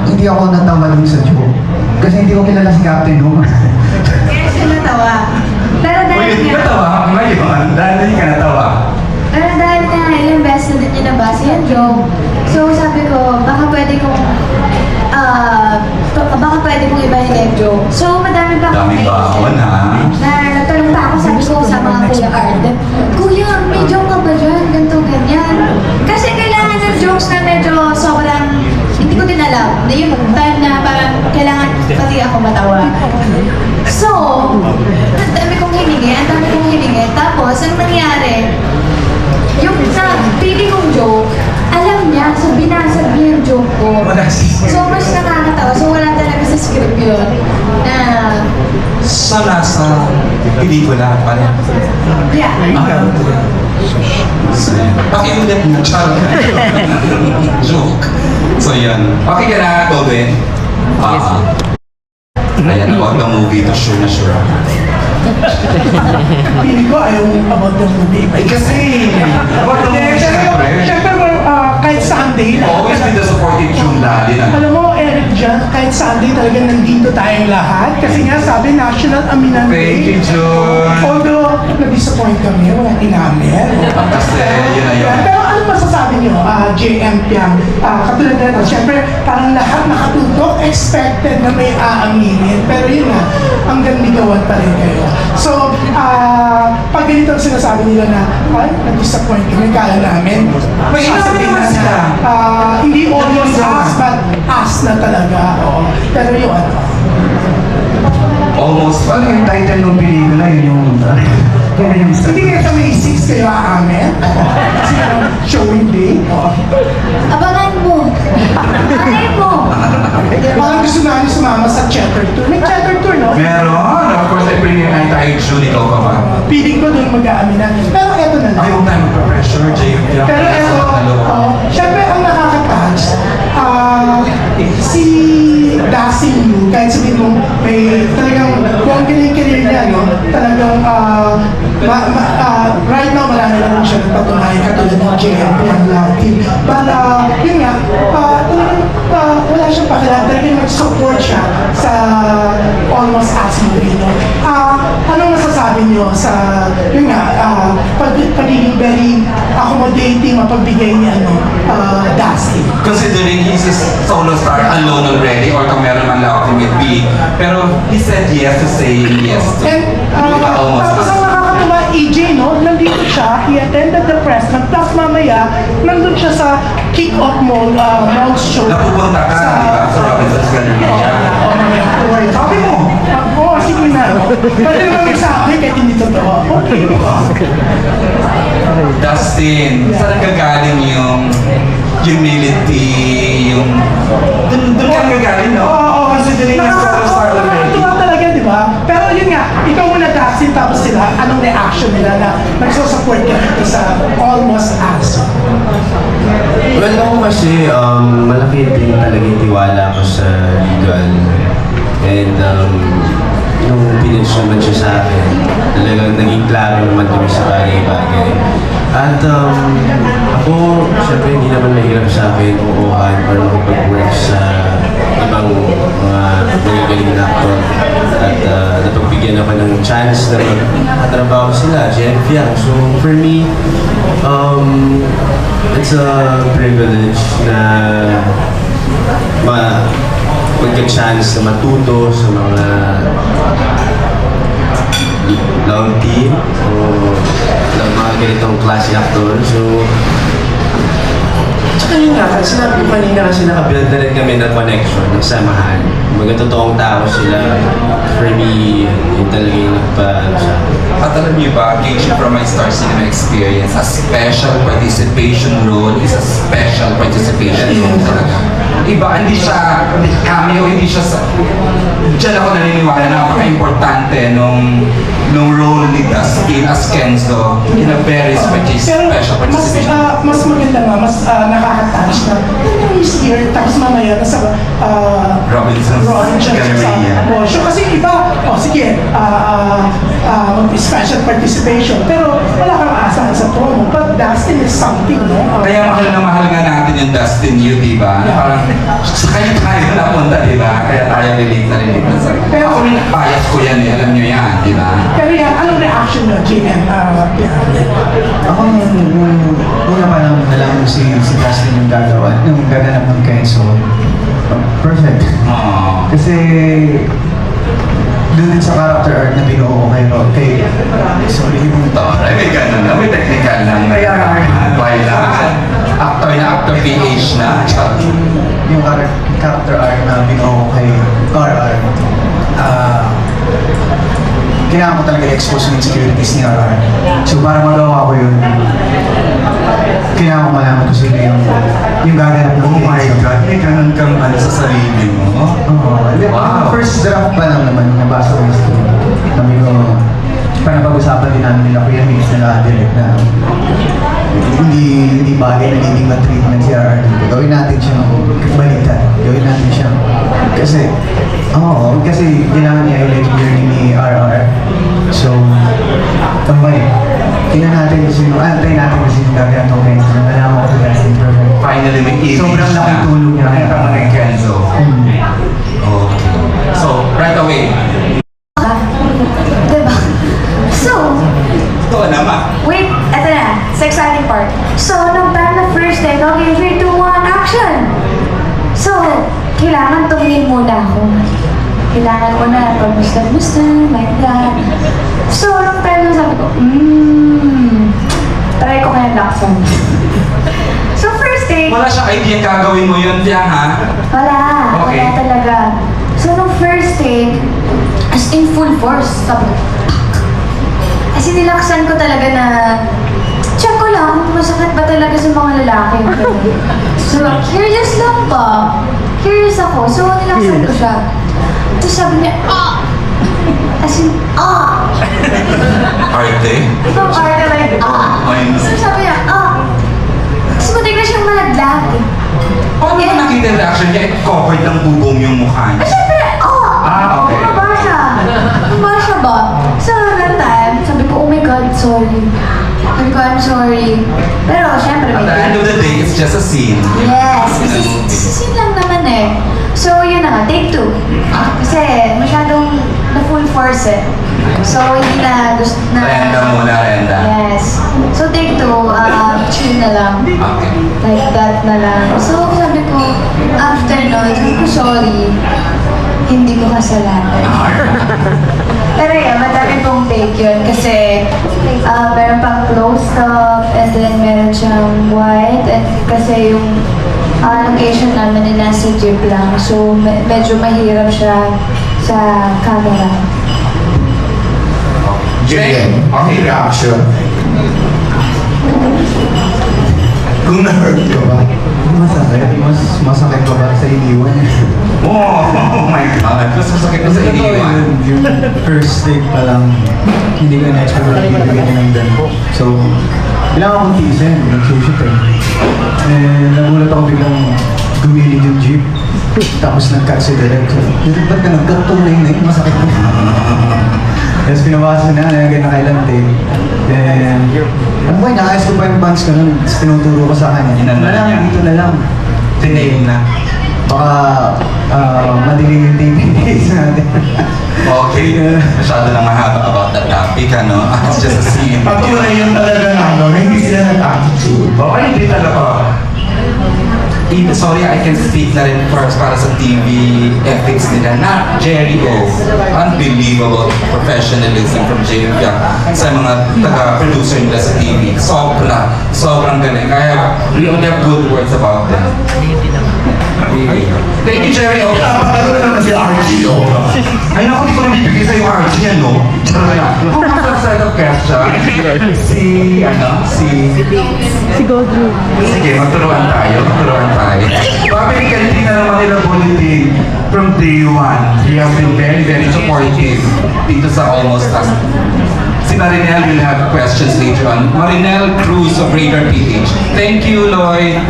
hindi ako natawa dun sa joke. Kasi hindi ko kilala si Captain Hook. Kaya siya natawa. Pero dahil Uy, hindi ka tawa ngayon. Dahil hindi ka natawa. Pero dahil na ilang beses na din niya nabasa yung joke, so sabi ko, baka pwede kong ibahin yung joke. So madami pa akong Dami baon, ha? Na nagtanong pa ako, sabi ko sa mga Kuya Art, Kuya, may joke ka ba dyan? Ganito, ganyan. Kasi kailangan ng jokes na medyo sobrang, hindi ko din alam. Na yung time na parang kailangan pati ako matawa. So, ang dami kong hiningi. Tapos, ang nangyari, yung pili kong joke, alam niya, so binasag niya yung joke ko. So, mas nakakatawa. So, wala talaga sa script yun. Na, sa nasa pelikula pa rin. Yeah. Pakiulit mo, char. Joke. So yan. Okay ka na, Tobin? Ayan, about the movie, to sure na sure. Pili ko ayaw about the movie. Ay kasi, about the movie, syempre. Siyempre, kahit Sunday. Always be the supportive yung daddy na. Alam mo, Eric dyan, kahit Sunday talaga nandito tayong lahat. Kasi nga sabi, National Aminan Day. Thank you, John. Although, na-disappoint kami, walang inamin. Kasi, yun na yun. Pero ano masasabi niyo, JM Piang? Katulad na ito, siyempre, parang lahat nakatutok, expected na may aaminin. Pero yun nga, hanggang ligawan pa rin kayo. So, pag ganito ang sinasabi nila na, ay, na-disappoint kami, kaya namin. May inamin naman sila. Hindi almost us, but us na talaga. Oo. Pero yun, Almost pa Ano yung title ng pelikula? Yun yung... hindi kaya sa May 6 kayo aamin. Kasi showing day. Abangan mo. Anay mo. Parang gusto namin sumama sa Checker Tour. May Checker Tour, no? Meron. Of course, ay premiere night tayo June. Ikaw pa ba? Piling ko doon mag-aamin na. Pero eto na lang. Ay, huwag tayo magpa-pressure, JM. Pero eto, syempre ang nakaka-touch, si Dancing You, kahit sabihin mo, may talagang buong career niya, no? Talagang, right now, marami na rin siya nagpatunayan katulad ng JM Piang Latin. But, yun nga, talagang wala siyang pakilang, talagang nag-support siya sa Almost As movie, no? Anong masasabi niyo sa, yun nga, pagiging very accommodating, mapagbigay ni, Dusty? Considering he's a solo star alone already, or kung meron man lang ultimate B, pero he said yes to saying yes to And, tapos ang nakakatuwa, EJ, no? Nandito siya, he attended the press, plus mamaya, nandun siya sa kick-off mall show. Napupunta ka, di ba? Sa Robinson's Galleria. Sabi mo, oo, sige na. Pwede naman sa akin kahit hindi totoo. Okay. Dustin, saan nagagaling yung humility, yung... Doon ka nagagaling, no? Oo, considering na solo star already. Nakakatuwa talaga, di ba? Pero yun nga, ikaw muna Dustin, tapos sila, anong reaction nila na nagsusupport ka dito sa Almost As? Well, ako kasi, malaki din talaga yung tiwala ko sa legal. And, nung pinitch naman siya sa akin, talagang naging klaro naman kami sa bagay-bagay. At ako, syempre hindi naman mahirap sa akin uuhan or makipag-work sa ibang mga magagaling na actor. At napagbigyan ako ng chance na magkatrabaho sila, JM Piang. So for me, it's a privilege na magka-chance na matuto sa mga love team o ng mga ganitong klase actor. So, tsaka yun nga, sinabi ko kanina kasi nakabuild na rin kami ng connection, ng samahan. Mga totoong tao sila. For me, yun talaga yung nagpa-ano sa akin. At alam niyo ba, gauging from my Star Cinema experience, a special participation role is a special participation role talaga. Iba, hindi siya cameo, hindi siya sa... Diyan ako naniniwala na napaka-importante nung role ni Dustin as Kenzo in a very special participation. Mas maganda nga, mas nakaka-touch na he's here, tapos mamaya nasa Robinson's Galleria. So kasi iba, sige, special participation, pero wala kang asahan sa promo. But Dustin is something, no? Kaya mahal na mahal nga natin yung Dustin Yu, di ba? Parang sa kanya tayo napunta, di ba? Kaya tayo relate na relate na sa... Pero ako rin bias ko yan eh, alam nyo yan, di ba? Pero yan, anong reaction nyo, JM? Ako una pa lang nalaman si Dustin yung gagawa, yung gaganap ng Kenzo. Perfect. Kasi doon din sa character art na binuo ko kay sorry, yung Ay, may ganun na, may technical lang. Why lang? Actor na actor, PH na. yung character art na binuo ko kay RR. Kailangan ko talaga expose yung insecurities ni RR. So para magawa ko yun, kailangan ko malaman kung sino yung gaganap ng Oh my God, may ganun kang ano sa sarili mo. Oo. Wow. First draft pa lang naman, nabasa ko yung story. sabi ko, pag-usapan din namin nila Kuya Mix na direct na hindi bagay na naging treatment si RR dito. Gawin natin siyang baliktad. Gawin natin siyang kasi kailangan niya yung journey ni RR. So, tambay. Tingnan natin antayin natin kung sino gagawin ng Kenzo. Nalaman ko casting program. Finally, may image Sobrang laking tulong niya. Ay, tama na yung Kenzo. Okay. So, right away. Diba? So, Ito naman. wait, eto na, sa exciting part. So, nung time na first day, okay, 3, 2, 1, action! So, kailangan tumingin muna ako. Kailangan ko na pag-musta, like that. So, nung time na sabi ko, try ko kaya laksan. So, first day, Wala siya idea gagawin mo yun, Piang, ha? wala Okay. talaga. So, nung first take, as in full force, sabi ko, as in nilaksan ko talaga na, check ko lang, masakit ba talaga sa mga lalaki. So, curious lang pa. Curious ako. So, nilaksan ko siya. Tapos sabi niya, as in, Arte? From arte like, So, sabi niya, Tapos muntik na siyang malaglag. Paano mo nakita yung reaction niya? Covered ng bubong yung mukha niya. Siyempre, Okay. Bumaba siya. Bumaba siya ba? So, that time, sabi ko, oh my God, sorry. Sabi ko, I'm sorry. Pero, siyempre, At the end of the day, it's just a scene. Yes, kasi scene lang naman eh. So, yun na nga, take 2. Kasi, masyadong na full force eh. So, hindi na gusto na... Renda muna, renda. Yes. So, take 2, chill na lang. Okay. Like that na lang. So, sabi ko, after nun, sabi ko, sorry. Hindi ko kasalanan. Pero yeah, madami pong take yun kasi meron pang close-up and then meron siyang wide and kasi yung location namin na nasa jeep lang so medyo mahirap siya sa camera. Jen, okay, reaction. Kung na-hurt ka ba? Masakit pa ba sa iniwan? Oh my God. Mas masakit na sa iniwan. Yung first take pa lang, hindi ko na-expect na bibigyan niya ng ganito. So, kailangan kong tiisin, nag-shoot eh. And nagulat ako biglang gumilid yung jeep. Tapos nag-cut si Direk. Ba't ka nag-cut tong na yun? Masakit na. Tapos pinabasa na, nalagay na kailan take. Then, ano ba, inaayos ko pa yung pants ko nun. Tapos tinuturo ko sa kanya. Dito na lang. Tiname na. Baka madilim yung days natin. Okay. Masyado lang mahaba about that topic, ano? It's just a scene. Patunay yun talaga na, no? Hindi sila nag-attitude. Okay, hindi talaga. Sorry, I can speak na rin first para sa TV ethics nila. Not Jerry O. Unbelievable professionalism from Jerry Piang sa mga taga-producer nila sa TV. Sobrang galing. We only have good words about them. Thank you, Jerry O. Napakalo naman si Archie, oh. Ay naku, hindi ko nabibigay sa'yo Archie, ano? Kung nasa side of cast siya, si Godrew. Sige, magturuan tayo. Family Canteen na naman nila Bulletin from day one. He has been very, very supportive dito sa Almost Us. Si Marinel will have questions later on. Marinel Cruz of Radar PH. Thank you, Lloyd.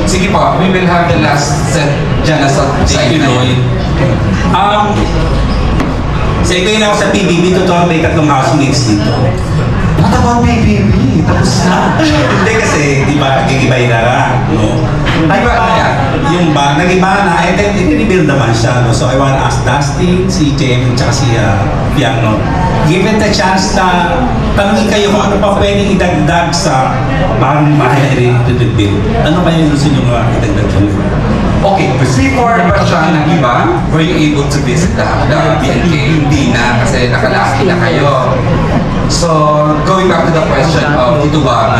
Sige po, we will have the last set dyan sa side na yun. Segue na ako sa PBB, totoo may 3 housemates dito. What about PBB? Tapos na. Hindi kasi, di ba, nag-iba na, no? Ay, ba na yan? Yung ba, nag-iba na, and then, i-rebuild naman siya, no? So, I want to ask Dustin, si Jem, at saka si Piang, no? Given the chance na tanongin kayo kung ano pa pwedeng idagdag sa bagong bahay na i-rebuild. Ano kaya yung gusto nyo idagdag sa Okay, before ba siya nag-iba, were you able to visit the BNK? Hindi na, kasi nakalaki na kayo. So, going back to the question of ito ba,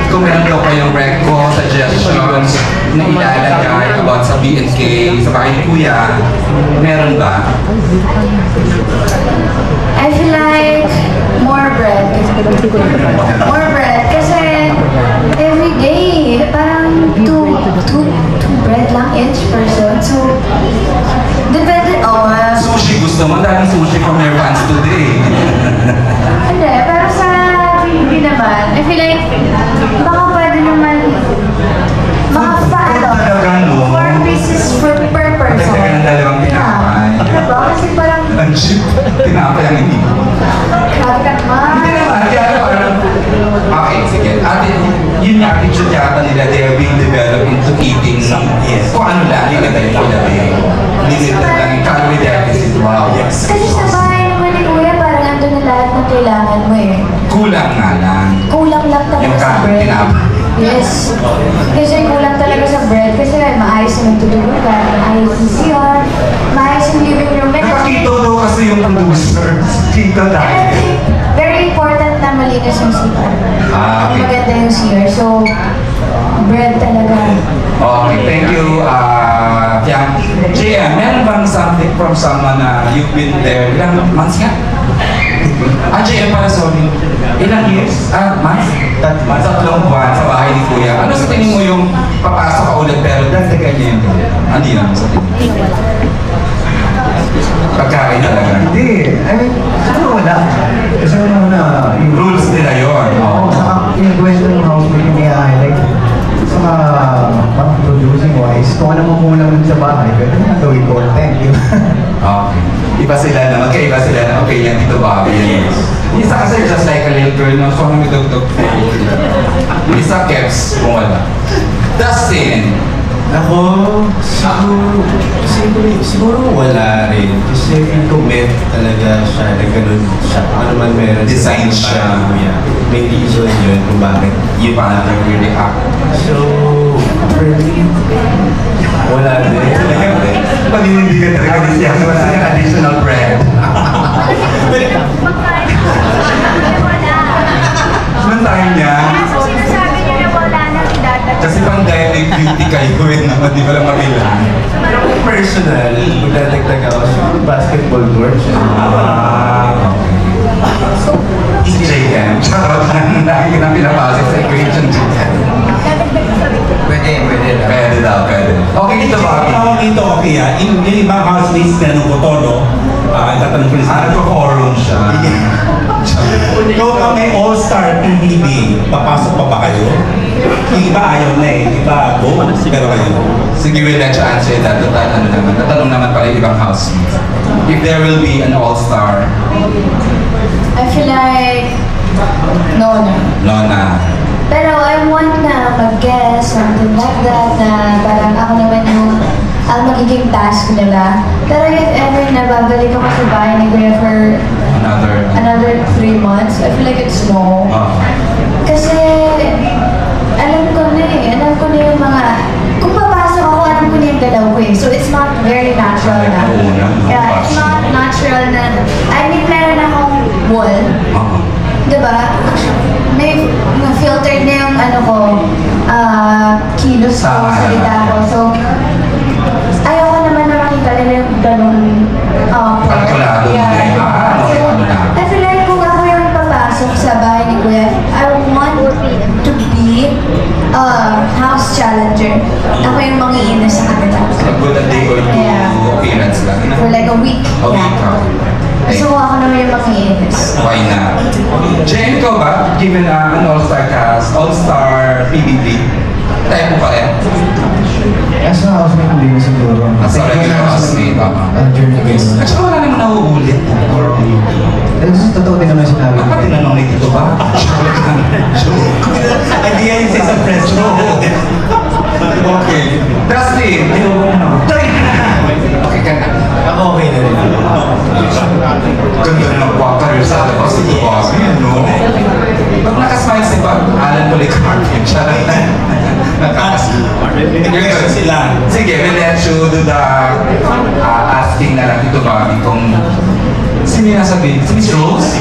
kung meron daw kayong reco, suggestions na ilalagay about sa BNK, sa bahay ni Kuya, meron ba? I feel like more bread. More bread. Kasi every day, parang two bread lang each person. So, depende, Sushi, gusto mo? Daming sushi from your fans today. naman, I feel like, baka pwede naman, makapaano, Talaga, no? 4 pieces per person. Kasi ng dalawang tinapay. Diba? Kasi parang, Ang cheap. Tinapay ang hindi. grabe ka naman. Hindi naman. Kaya parang, okay, sige. Ate, yun yung attitude yata nila, they are being developed into eating kung ano lang, ilagay ko na rin. Limited lang yung calorie deficit. Wow. Kasi sa bahay naman ni Kuya, parang andun na lahat ng kailangan mo eh. Kulang nga lang. Kulang lang talaga Yung sa kanin, bread. tinapay. Yes. Kasi kulang talaga sa bread. Kasi maayos yung nagtutulugan, maayos yung CR, maayos yung living room. Nakakito daw kasi yung producer. Kita And I tayo. think very important na malinis yung CR. Ah, okay. Maganda yung CR. So, bread talaga. Okay, thank you, Fiang. JM, meron bang something from someone na you've been there? Ilang months nga? JM pala, sorry. Ilang years? Months? Tatlong buwan sa bahay ni Kuya. Ano sa tingin mo yung papasok ka ulit pero dagdagan niya yung hindi naman sa tingin mo? Pagkain talaga. Hindi. I mean, siguro wala. Kasi na Yung rules nila yun. Oo, saka kinukwento ng housemate yung i-highlight. Saka, parang producing wise, kung ano mo kulang dun sa bahay, pwede na gawin ko. Thank you. Okay. Iba sila na, magkaiba sila na, okay yan, Tito Bobby. Isa kasi just like a little girl, no? So, may dugdug. Isa keps, kung wala. Dustin! Ako, siguro wala rin. Kasi feel ko meant talaga siya na ganun siya. Ano man meron. Design siya. May reason yun kung bakit Yung parang nag-react. So, for me, wala din. Paninindigan talaga ni siya. Wala yung additional bread. Anong time niya? Sinasabi niyo na wala nang idadagdag. Kasi pang direct duty kayo naman, di ba lang mabilang? Pero kung personal, magdadagdag ako siguro basketball court siya. JM. Charot lang na pinapasok sa equation. Pwede lang. Pwede daw, pwede. Okay, dito ba? Tawag dito, okay yung ibang housemates na nung ko no? Tatanong ko Ano ko forum siya? Ikaw ka may all-star PBB, papasok pa ba kayo? Yung iba ayaw na eh, yung iba go, pero kayo. Sige, we'll let you answer that. Tatanong naman pala yung ibang housemates. If there will be an all-star, I feel like, no. no na. Pero I want na mag-guess, something like that, na parang ako naman yung ang magiging task nila. Pero if ever na babalik ako sa bahay ni Kuya for another 3 months, I feel like it's no. Kasi alam ko na yung mga, kung papasok ako, alam ko na yung galaw ko eh. So it's not very natural na. Yeah, it's not natural na, I mean, meron akong wall. Diba? May filtered na yung ano ko, kilos ko, salita ko. So, ayoko naman na makita nila yung ganun. Kalkulado na yun. I feel like kung ako yung papasok sa bahay ni Kuya, I want to be house challenger. Ako yung mangiina sa kanila. A good a day or two appearance lang. For like a week. A week, Gusto ko ako naman yung mangiinis. Why not? Jen, ikaw ba? Given an all-star cast, all-star PBB, tayo mo pa rin? As a housemate, hindi mo siguro. As a regular housemate, journey guys. At saka wala naman nauulit. Totoo din naman sinabi. Dapat tinanong ni Tito ba? Hindi yan yung sa preso. Okay. Dustin! Okay ka na. Ako okay na rin. Ganda na ng water sa labas sa Tito Bobby, no? Pag nakasmile si Bob, Alan Policarpio, siya lang na. Nakakasmile. Sila. Sige, we'll let you do the asking na lang Tito Bobby kung sino yung nasabihin? Si Miss Rose?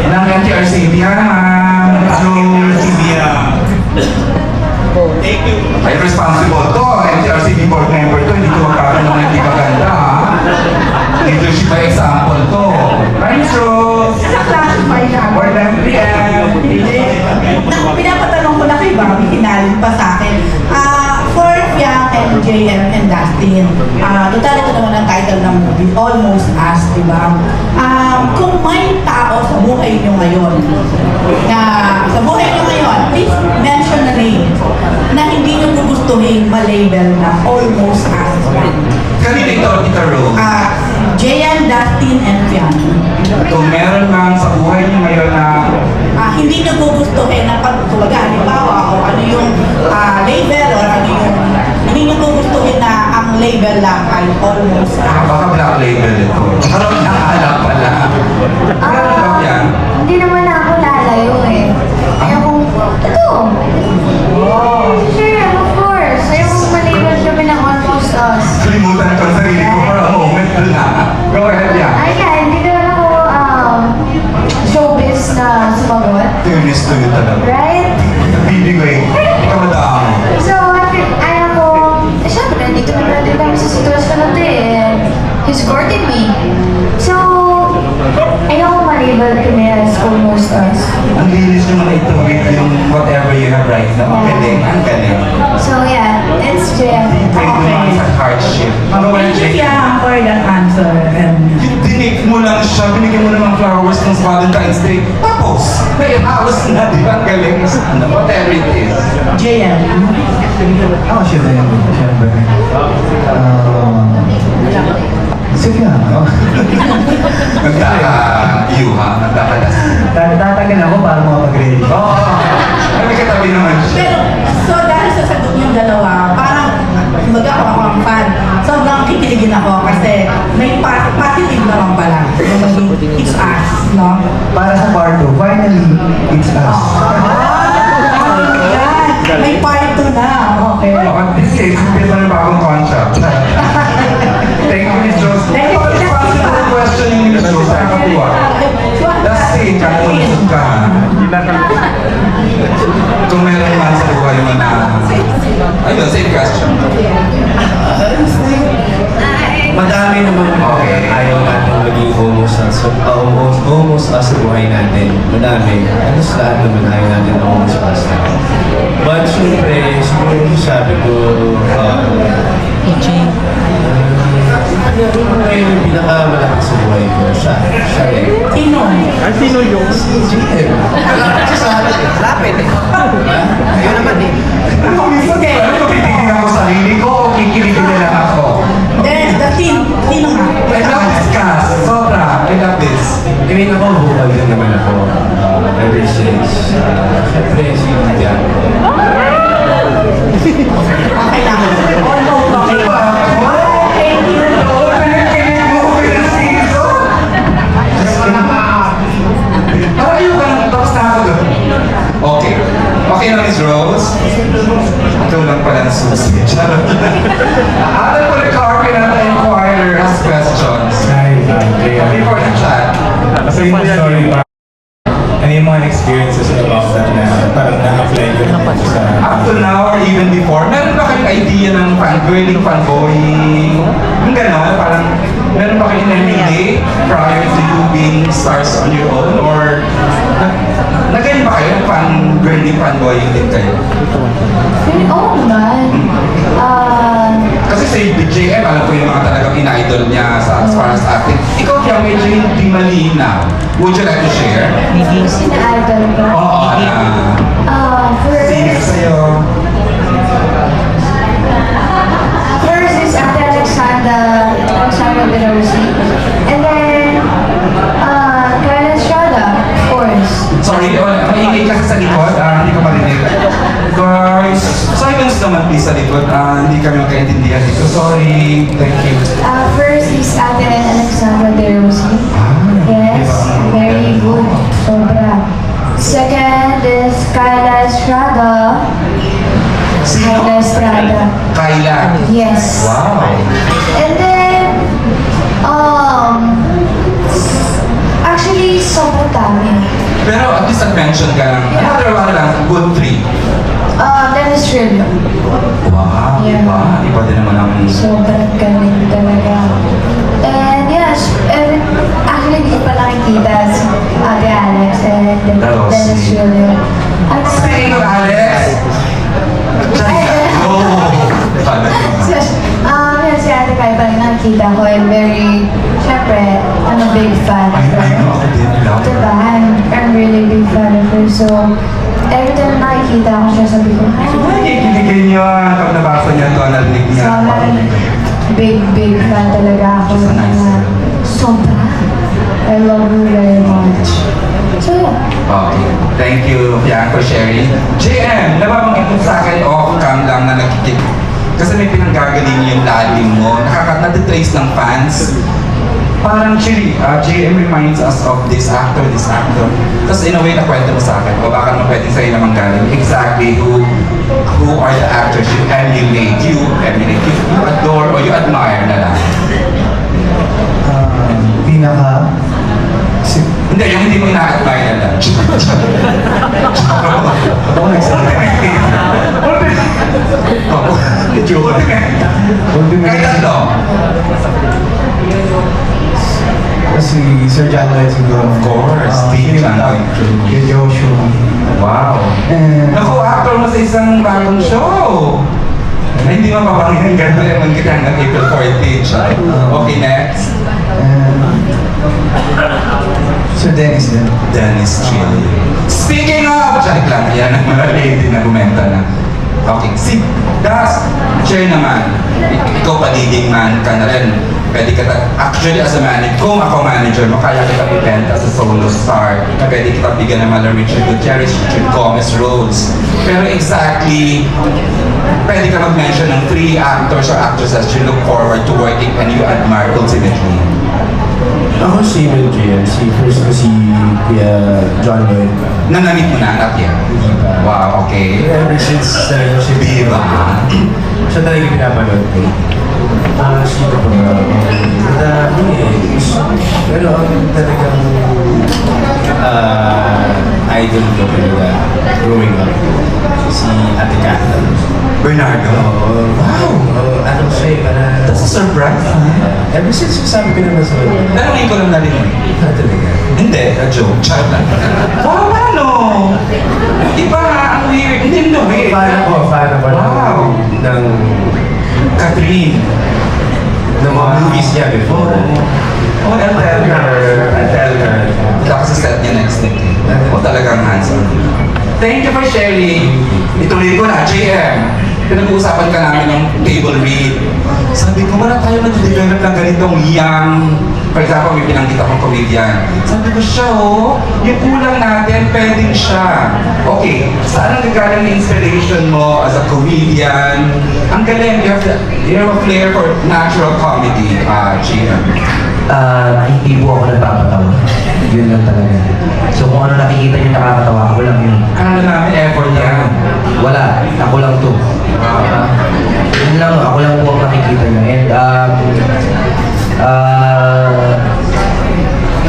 Ng NTRCB. Miss Rose. Thank you. Ay, responsible to. NTRCB board member to. Hindi ko magkakaroon ng hindi maganda, ha? Leadership by example to. Miss Rose. Nasa-classify na. Board member yan. Pinapatanong ko na kay Bobby, hinalin pa sa akin. For Fiang and JM and Dustin. Total ito naman ang title ng movie, Almost Us, di ba? Kung may tao sa buhay nyo ngayon, please mention the name na hindi nyo gugustuhin ma-label na Almost Us. Kanina ito, Rose. JM, Dustin, and Fian. Kung meron man sa buhay niyo ngayon na Hindi nyo gugustuhin na pagtulaga, halimbawa, o ano yung label, or ano yung hindi nyo gugustuhin na ang label lang ay Almost Us. baka black label ito. Parang nakaalap pala. Meron ba yan? Hindi naman ako lalayo eh. Ayokong, ito. Sure, of course. Ayokong malabel kami ng Almost Us. Kalimutan ko ang sarili ko for a moment na. Go ahead, yeah. Ay, hindi naman ako showbiz na sumagot. Finish to you talaga. Right? Bibigay. Kamadaan. So, syempre, nandito na natin kami sa sitwasyon na ito eh. And he's courting me. So, ayoko malabel kami as Almost Us. Ang linis nyo mga ito with yung whatever you have right now. Ang galing, ang galing. So, yeah, it's Jem. Thank you naman sa hardship. Thank you, Fian, for that answer. And Dinig mo lang siya, binigyan mo ng flowers ng Valentine's Day. Tapos, may hours na, di ba? Ang galing mo sa ano, whatever it is. JM. Ako siyempre. Sige ano? Nagkaka-yuha, nagkakalas. Tatagal ako para makapag-ready. Oo, may katabi naman siya. Pero, so dahil sa sagot yung dalawa, parang ako ang fan. Sobrang kikiligin ako kasi may positive naman pala. It's us, no? Para sa part 2, finally, it's us. May part 2 na. Okay. At this case, hindi pa rin bagong concept. Thank you, Miss Rose. Responsible question yung Miss Rose. Nakakatuwa. Dustin, kahit malusog ka. Kung meron man sa buhay mo na... Ayun, same question. Madami naman ayaw natin maging almost us sa buhay natin. Madami. Halos lahat naman ayaw natin ng almost us. But syempre, siguro yung sabi ko, ngayon yung pinakamalakas sa buhay ko, siya eh. Sino? Ay, sino yung? Si GM. Malapit siya sa atin. Lapit eh. Diba? Ayun naman eh. Ano ko titignan ko sarili ko o kikiligin nila ako? Sino nga? I love this cast. Sobra. I love this. I mean, ako, bukal din naman ako. Ever since, syempre, sino yan? Okay lang. Almost okay. Okay. Okay na, Miss Rose. Ito lang pala ang susi. Charot. Alam ko na Carmen at Inquirer has questions. Before the chat. Same story ba? Ano yung mga experiences about that na parang na-apply ko sa... Up to now or even before, meron ba kayong idea ng fangirling, fanboying? Yung gano'n, parang meron ba kayong narinig prior to you being stars on your own? Or nagayon ba kayo? Fangirling, fanboying din kayo? Oo naman. Kasi sa BJM, alam ko yung mga talagang in-idol niya as far as acting. Ikaw kaya medyo hindi malinaw. Would you like to share? Sina-idol ko. Oo, First, sa'yo. first is Ate Alexandra De Rossi. And then, Karen Estrada, of course. Sorry, maingay kasi sa likod. Hindi ko marinig. Guys, silence naman please sa likod. Hindi kami magkaintindihan dito. Sorry. Thank you. First is Ate Alexandra De Rossi. Yes, very good. Sobra. Second is Kyla Estrada. Kyla Estrada. Kyla. Yes. Wow. And then, actually, sobrang dami. Pero at least nag-mention ka lang. Another lang, good three. Dennis Trillo. Wow, Yeah. iba din naman ang... Sobrang galing talaga. And yes, actually, hindi ko pa nakikita si Ate Alex and Dennis Trillo. At Speaking of Alex, Ay, oh, big fan talaga ako. Sobra. I love her very much. So yeah. Okay. Thank you, Fiang, for sharing. JM, nababanggit mo sa akin off-cam lang na nakikip. Kasi may pinanggagaling yung lalim mo. Natitrace ng fans. Parang chili, JM reminds us of this actor. Tapos in a way, nakwento mo sa akin. O baka naman pwedeng sa'yo naman galing. Exactly who are the actors you emulate, you adore, or you admire na lang. Hindi, yung hindi mo ina-admire na lang. Ako nagsabi. Kahit tatlo. Si Sir John Lloyd siguro. Of course, Steve John Lloyd. Kay Joshua. Wow. Naku, actor mo sa isang bagong show. Ay, hindi mapapakinggan ka naman kita hanggang April 14. Okay, next. Sir Dennis din. Dennis Chili. Speaking of! Check lang, yan ang mga lady na bumenta na. Okay, si Das, share naman. Ikaw paliging man ka na rin. Pwede ka actually as a manager, kung ako manager mo, kaya kita ibenta as a solo star. Pwede kita bigyan ng mga Richard Gutierrez, Richard Gomez roles. Pero exactly, pwede ka mag-mention ng 3 actors or actresses you look forward to working and you admire ultimately. Ako si Will JM, first ko si Kuya John Lloyd. Nanamit mo na, not yet? Wow, okay. Ever since talaga siya Diba? Siya talaga pinapanood ko. Sino pa nga? Pero ang talagang idol ko talaga growing up. Si Ate Cata. Bernardo? Wow! Ano siya eh, para... That's a surprise. Ever since sabi ko naman sa kanya. Tanongin ko lang na rin mo. Talaga? Hindi, a joke. Charot lang. Wow, ano? Iba, ang weird. Hindi mo weird. Fan ako Wow. ng Catherine. ng mga movies niya before. Oh, I'll tell her. Punta ko sa set niya next week. O talagang handsome. Thank you for sharing. Ituloy ko na, JM. Pinag-uusapan ka namin ng table read. Sabi ko, wala tayo nag-develop ng ganitong young, for example, may pinanggit akong comedian. Sabi ko, siya yung kulang natin, pwedeng siya. Okay, saan ang gagaling na inspiration mo as a comedian? Ang galing, you have a flair for natural comedy, JM. Hindi po ako nagpapatawa. Yun lang talaga. So kung ano nakikita niyo nakakatawa, ako lang yun. Kala namin effort yan. Wala, ako lang to. Yun lang, ako lang po ang nakikita niyo. And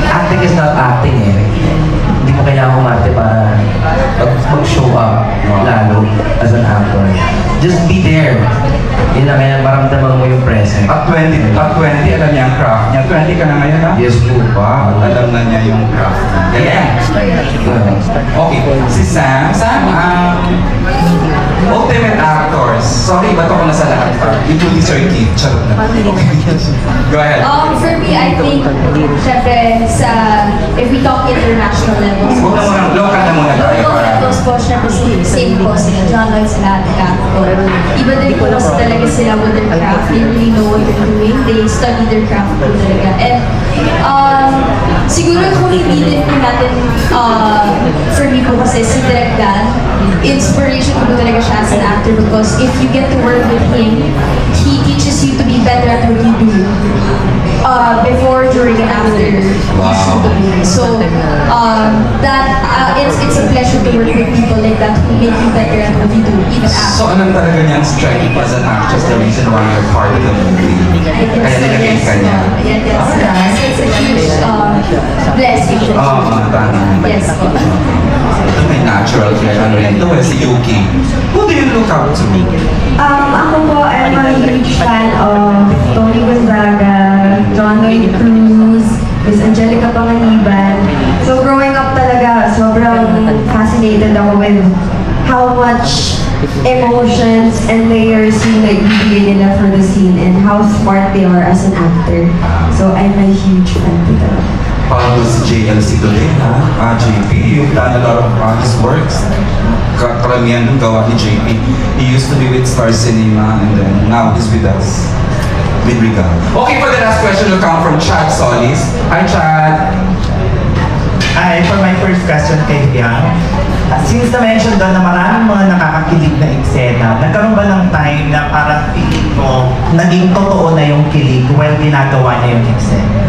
acting is not acting eh. Hindi mo kailangan umarte para mag-show up lalo as an actor. Just be there. Yun lang, kaya maramdaman mo yung present. At 20, alam niya ang craft niya. 20 ka na ngayon, ha? Yes po. Wow, alam na niya yung craft niya. Okay, si Sam. Sam, ultimate actors. Sorry, ba't ako nasa lahat pa? Including Sir Keith. Charot na. Go ahead. For me, I think, syempre, if we talk international levels, Huwag na muna, local na muna tayo. local levels po, syempre, same po sila, John Lloyd, sila, Ate Cata. Iba din po kasi talaga sila with their craft. They really know what they're doing. They study their craft po talaga. And, siguro kung hindi din po natin, for me po kasi si Direk Dan, inspiration po talaga siya as an actor because if you get to work with him, he teaches you to be better at what you do. Before, during, and after you shoot the movie. So, it's a pleasure to work with people like that who make you better at what you do, even after. So, anong talaga niyang strike as an actress, the reason why you're part of the movie? Kaya nilagay ka niya. It's a huge blessing. Yes. Ito may natural kaya ano rin. Ito si Yuki. Who do you look up to? Ako po, I'm a huge fan of Tony Gonzaga, John Lloyd Cruz, Miss Angelica Panganiban. So growing up talaga, sobrang fascinated ako with how much emotions and layers yung nagbibigay nila for the scene and how smart they are as an actor. So I'm a huge fan to them. Parang si JLC today, ha? JP, you've done a lot of his works. Karamihan ng gawa ni JP. He used to be with Star Cinema and then now he's with us. with regard. Okay, for the last question will come from Chad Solis. Hi, Chad. Hi, for my first question kay Fiang. Since na-mention doon na maraming mga nakakakilig na eksena, nagkaroon ba ng time na parang feeling mo naging totoo na yung kilig while ginagawa niya yung eksena?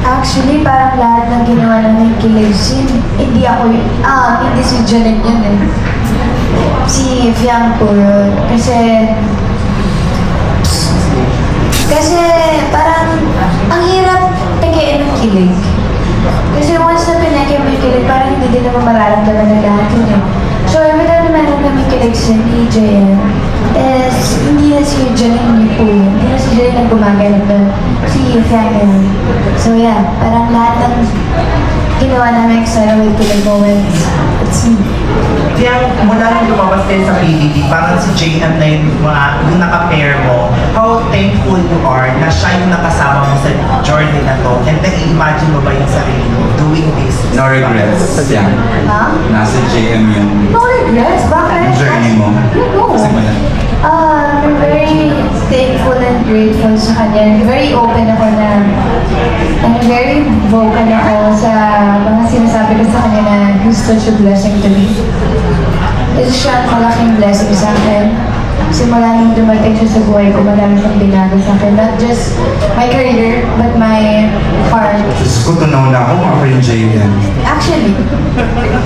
Actually, parang lahat ng ginawa namin kilig scene, hindi ako yun. Hindi si Janet yun eh. Si Fiang po yun. Kasi parang ang hirap pigiin ng kilig. Kasi once na pinagay mo yung kilig, parang hindi din naman mararamdaman ng lahat yun eh. So every time na meron kami kilig sa ni JM, is hindi na si Janine yung po yun. Hindi na si Janine ang gumaganap na si Fiang yun. So yeah, parang lahat ng ginawa namin eksena with kilig moments, it's me. Fiang, mula nung lumabas kayo sa PBB, parang si JM na yung naka-pair mo, how thankful you are na siya yung nakasama mo sa journey na to, and nai-imagine mo ba yung sarili mo doing this? No regrets. Yeah. Ha? Nasa JM yung No regrets? Bakit? journey mo. No. Simula. I'm very thankful and grateful sa kanya. Very open ako na, and very vocal ako sa mga sinasabi ko sa kanya na he's such a blessing to me. Isa siya ang malaking blessing sa akin. Simula nung dumating siya sa buhay ko, madami siyang binago sa akin. Not just my career, but my heart. Diyos ko, tunaw na ako. Ako yung JM. Actually.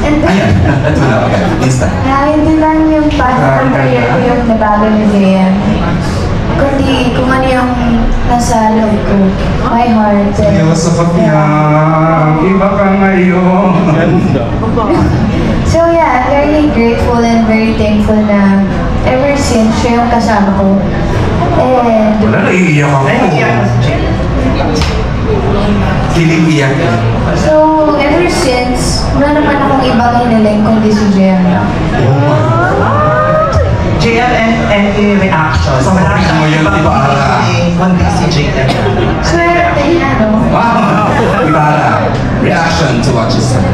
And then, Ayan. Ito na. Okay. Instant. hindi lang yung path ng career ko yung nabago ni JM. Kundi kung ano yung nasa loob ko. My heart. Diyos sa kapiyang. Iba ka ngayon. So yeah, I'm very grateful and very thankful na ever since siya yung kasama ko. And Wala, naiiyak ako. Kilig-iyak. so ever since, wala naman akong ibang hiniling kundi si JM lang. JM and any reaction? Sa mga mo yun, Ibarra. Kundi si JM. Swerte niya, no? Wow! Ibarra. Reaction to what you said.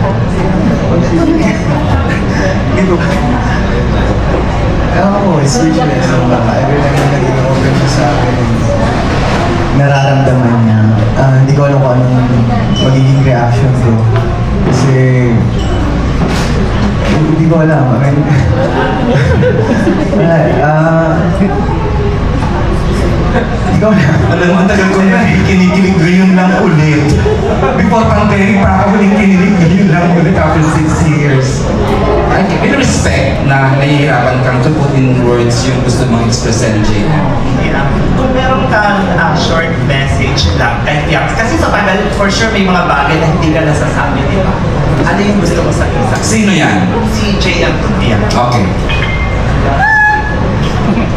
Ako, speechless. Every time na naging open siya sa akin, nararamdaman niya. Hindi ko alam kung anong magiging reaction ko. Kasi, hindi ko alam. I mean, wala, hindi ko alam. Alam mo, ang tagal ko na kinikilig ngayon lang ulit. Before pandemic pa ako kinikilig ngayon lang ulit after 6 years. I with respect na nahihirapan kang to put in words yung gusto mong expressin, JM. Yeah. Kung meron kang short message lang kay Fiang, kasi sa panel, for sure may mga bagay na hindi ka nasasabi, di ba? Ano yung gusto mo sa isa? Sino yan? Si JM Fiang. Okay.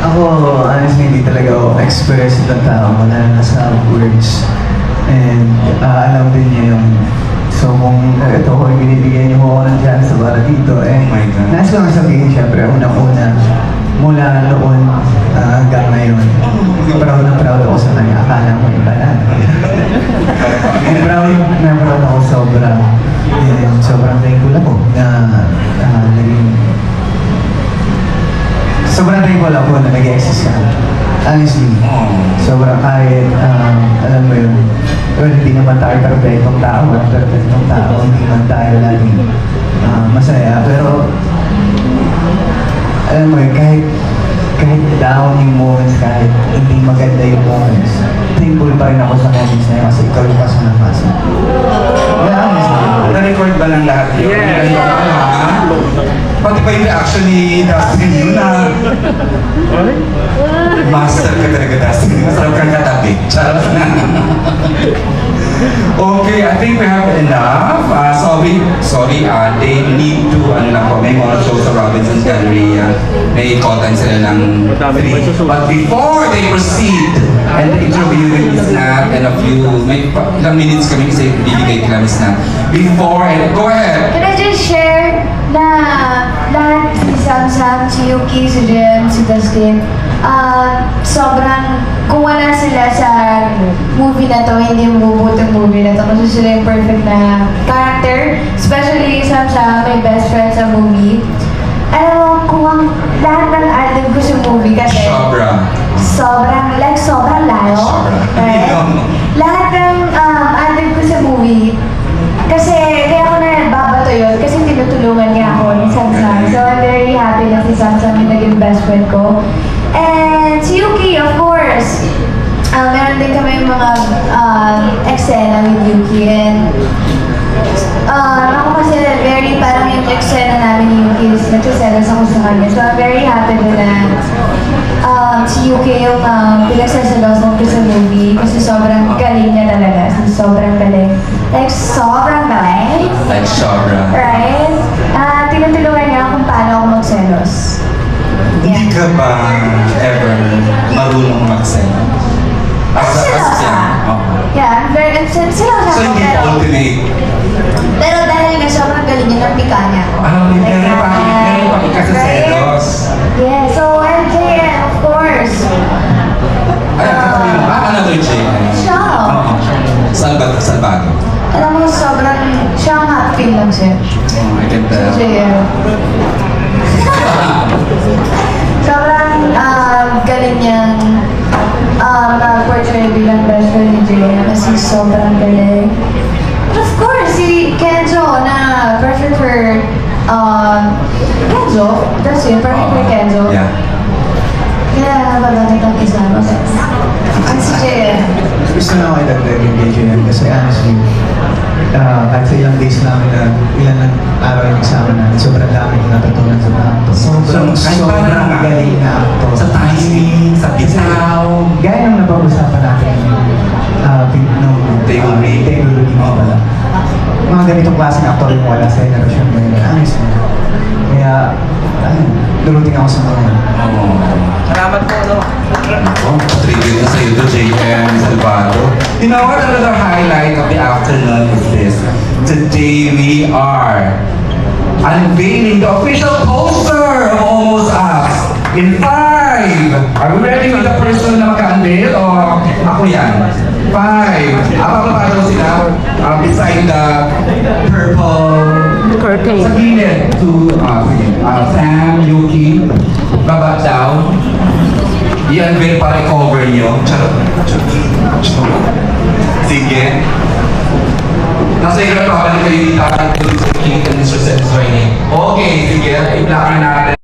Ako, honestly, hindi talaga ako express ng tao wala na sa words. And alam din niya yung so kung ito ko, binibigyan niyo ako ng chance para dito. Eh, Oh my God. nais ko lang sabihin, syempre, unang-una, mula noon hanggang ngayon, proud na proud ako sa kanya. Akala mo iba na. proud na proud ako sobra. And sobrang thankful ako na naging sobrang thankful ako na nag-exist ka. Honestly, sobrang kahit, alam mo yun, well, hindi naman tayo perfectong tao, hindi man tayo laging masaya, pero alam mo yun, kahit down yung moments, kahit hindi maganda yung moments, thankful pa rin ako sa moments na yun kasi ikaw yung kasanamas. Yeah, honestly. Na-record ba lang lahat yun? Yeah. Pati pa yung reaction ni Dustin yun na master ka talaga, Dustin. Masarap kang katabi. Charot na. Okay, I think we have enough. They need to, may mga shows sa Robinson's Gallery. May ikotan sila ng 3. But before they proceed and interview with Miss Nat and a few, may ilang minutes kami kasi bibigay kila Miss Nat. Before, and go ahead. Can I just share na lahat si Sam, si Yuki, si Jem, si Dustin, sobrang kung wala sila sa movie na to, hindi mabubuti ang movie na to kasi sila yung perfect na character. Especially Sam, my best friend sa movie. Alam mo, kung ang lahat ng added ko sa movie kasi Sobra. sobrang lalo. Right? Lahat ng added ko sa movie, kasi kaya ako na babato yun, kasi tinutulungan niya ako ni Samsam. So I'm very happy na si Samsam yung naging best friend ko. And si Yuki, of course. Meron din kami mga eksena with Yuki. And ako kasi very parang yung eksena namin ni Yuki is nagsiselos ako sa kanya. So I'm very happy na si Yuki yung pinagsaselosan ko sa movie kasi sobrang galing niya talaga. Sobrang galing. Like, sobrang galing. Like sobra. Right? Tinutulungan niya kung paano ako magselos. Hindi ka ba ever marunong mag-sell? Yeah, I'm very, sila So ako, hindi ultimate. pero dahil nga sobrang galing niya ng pika niya. Meron pa ika sa selos. Yeah, so MJN, of course. Ano to yung JM? Siya. Salbado. Alam mo, sobrang, siya ang happy lang siya. I can tell. MJN. Sobrang galing niyang portray bilang best friend ni JM kasi sobrang galing. But of course, si Kenzo na perfect for Kenzo. That's it, perfect for Kenzo. Yeah. Kaya nababanat ang isama. Ang si JM. Gusto na ako idagdag yung KJM kasi honestly, kahit sa ilang days namin na ilan ng araw yung kasama namin, sobrang dami ko natutunan sa mga actor. Sobrang galing na actor. Sa timing, sa bitaw. Gaya nung napag-usapan natin nung Table read. pala. Mga ganitong klase ng actor yung wala sa generation mo yun. Honestly. Kaya, luruting ako sa mga yun. Salamat po, no? Tribute na sa'yo to JM Salvado. You know what? Another highlight of the afternoon is this. Today we are unveiling the official poster of Almost Us in 5. Are we ready with the person na mag-unveil? O ako yan? 5. Paano sila? Beside the purple curtain. Sa gilid to Sam, Yuki, baba down. I-unveil para i-cover nyo. Charot. Sige. Nasa ilan pa kayo dito sa King and Mr. Sensory. Okay, sige. I-block na natin.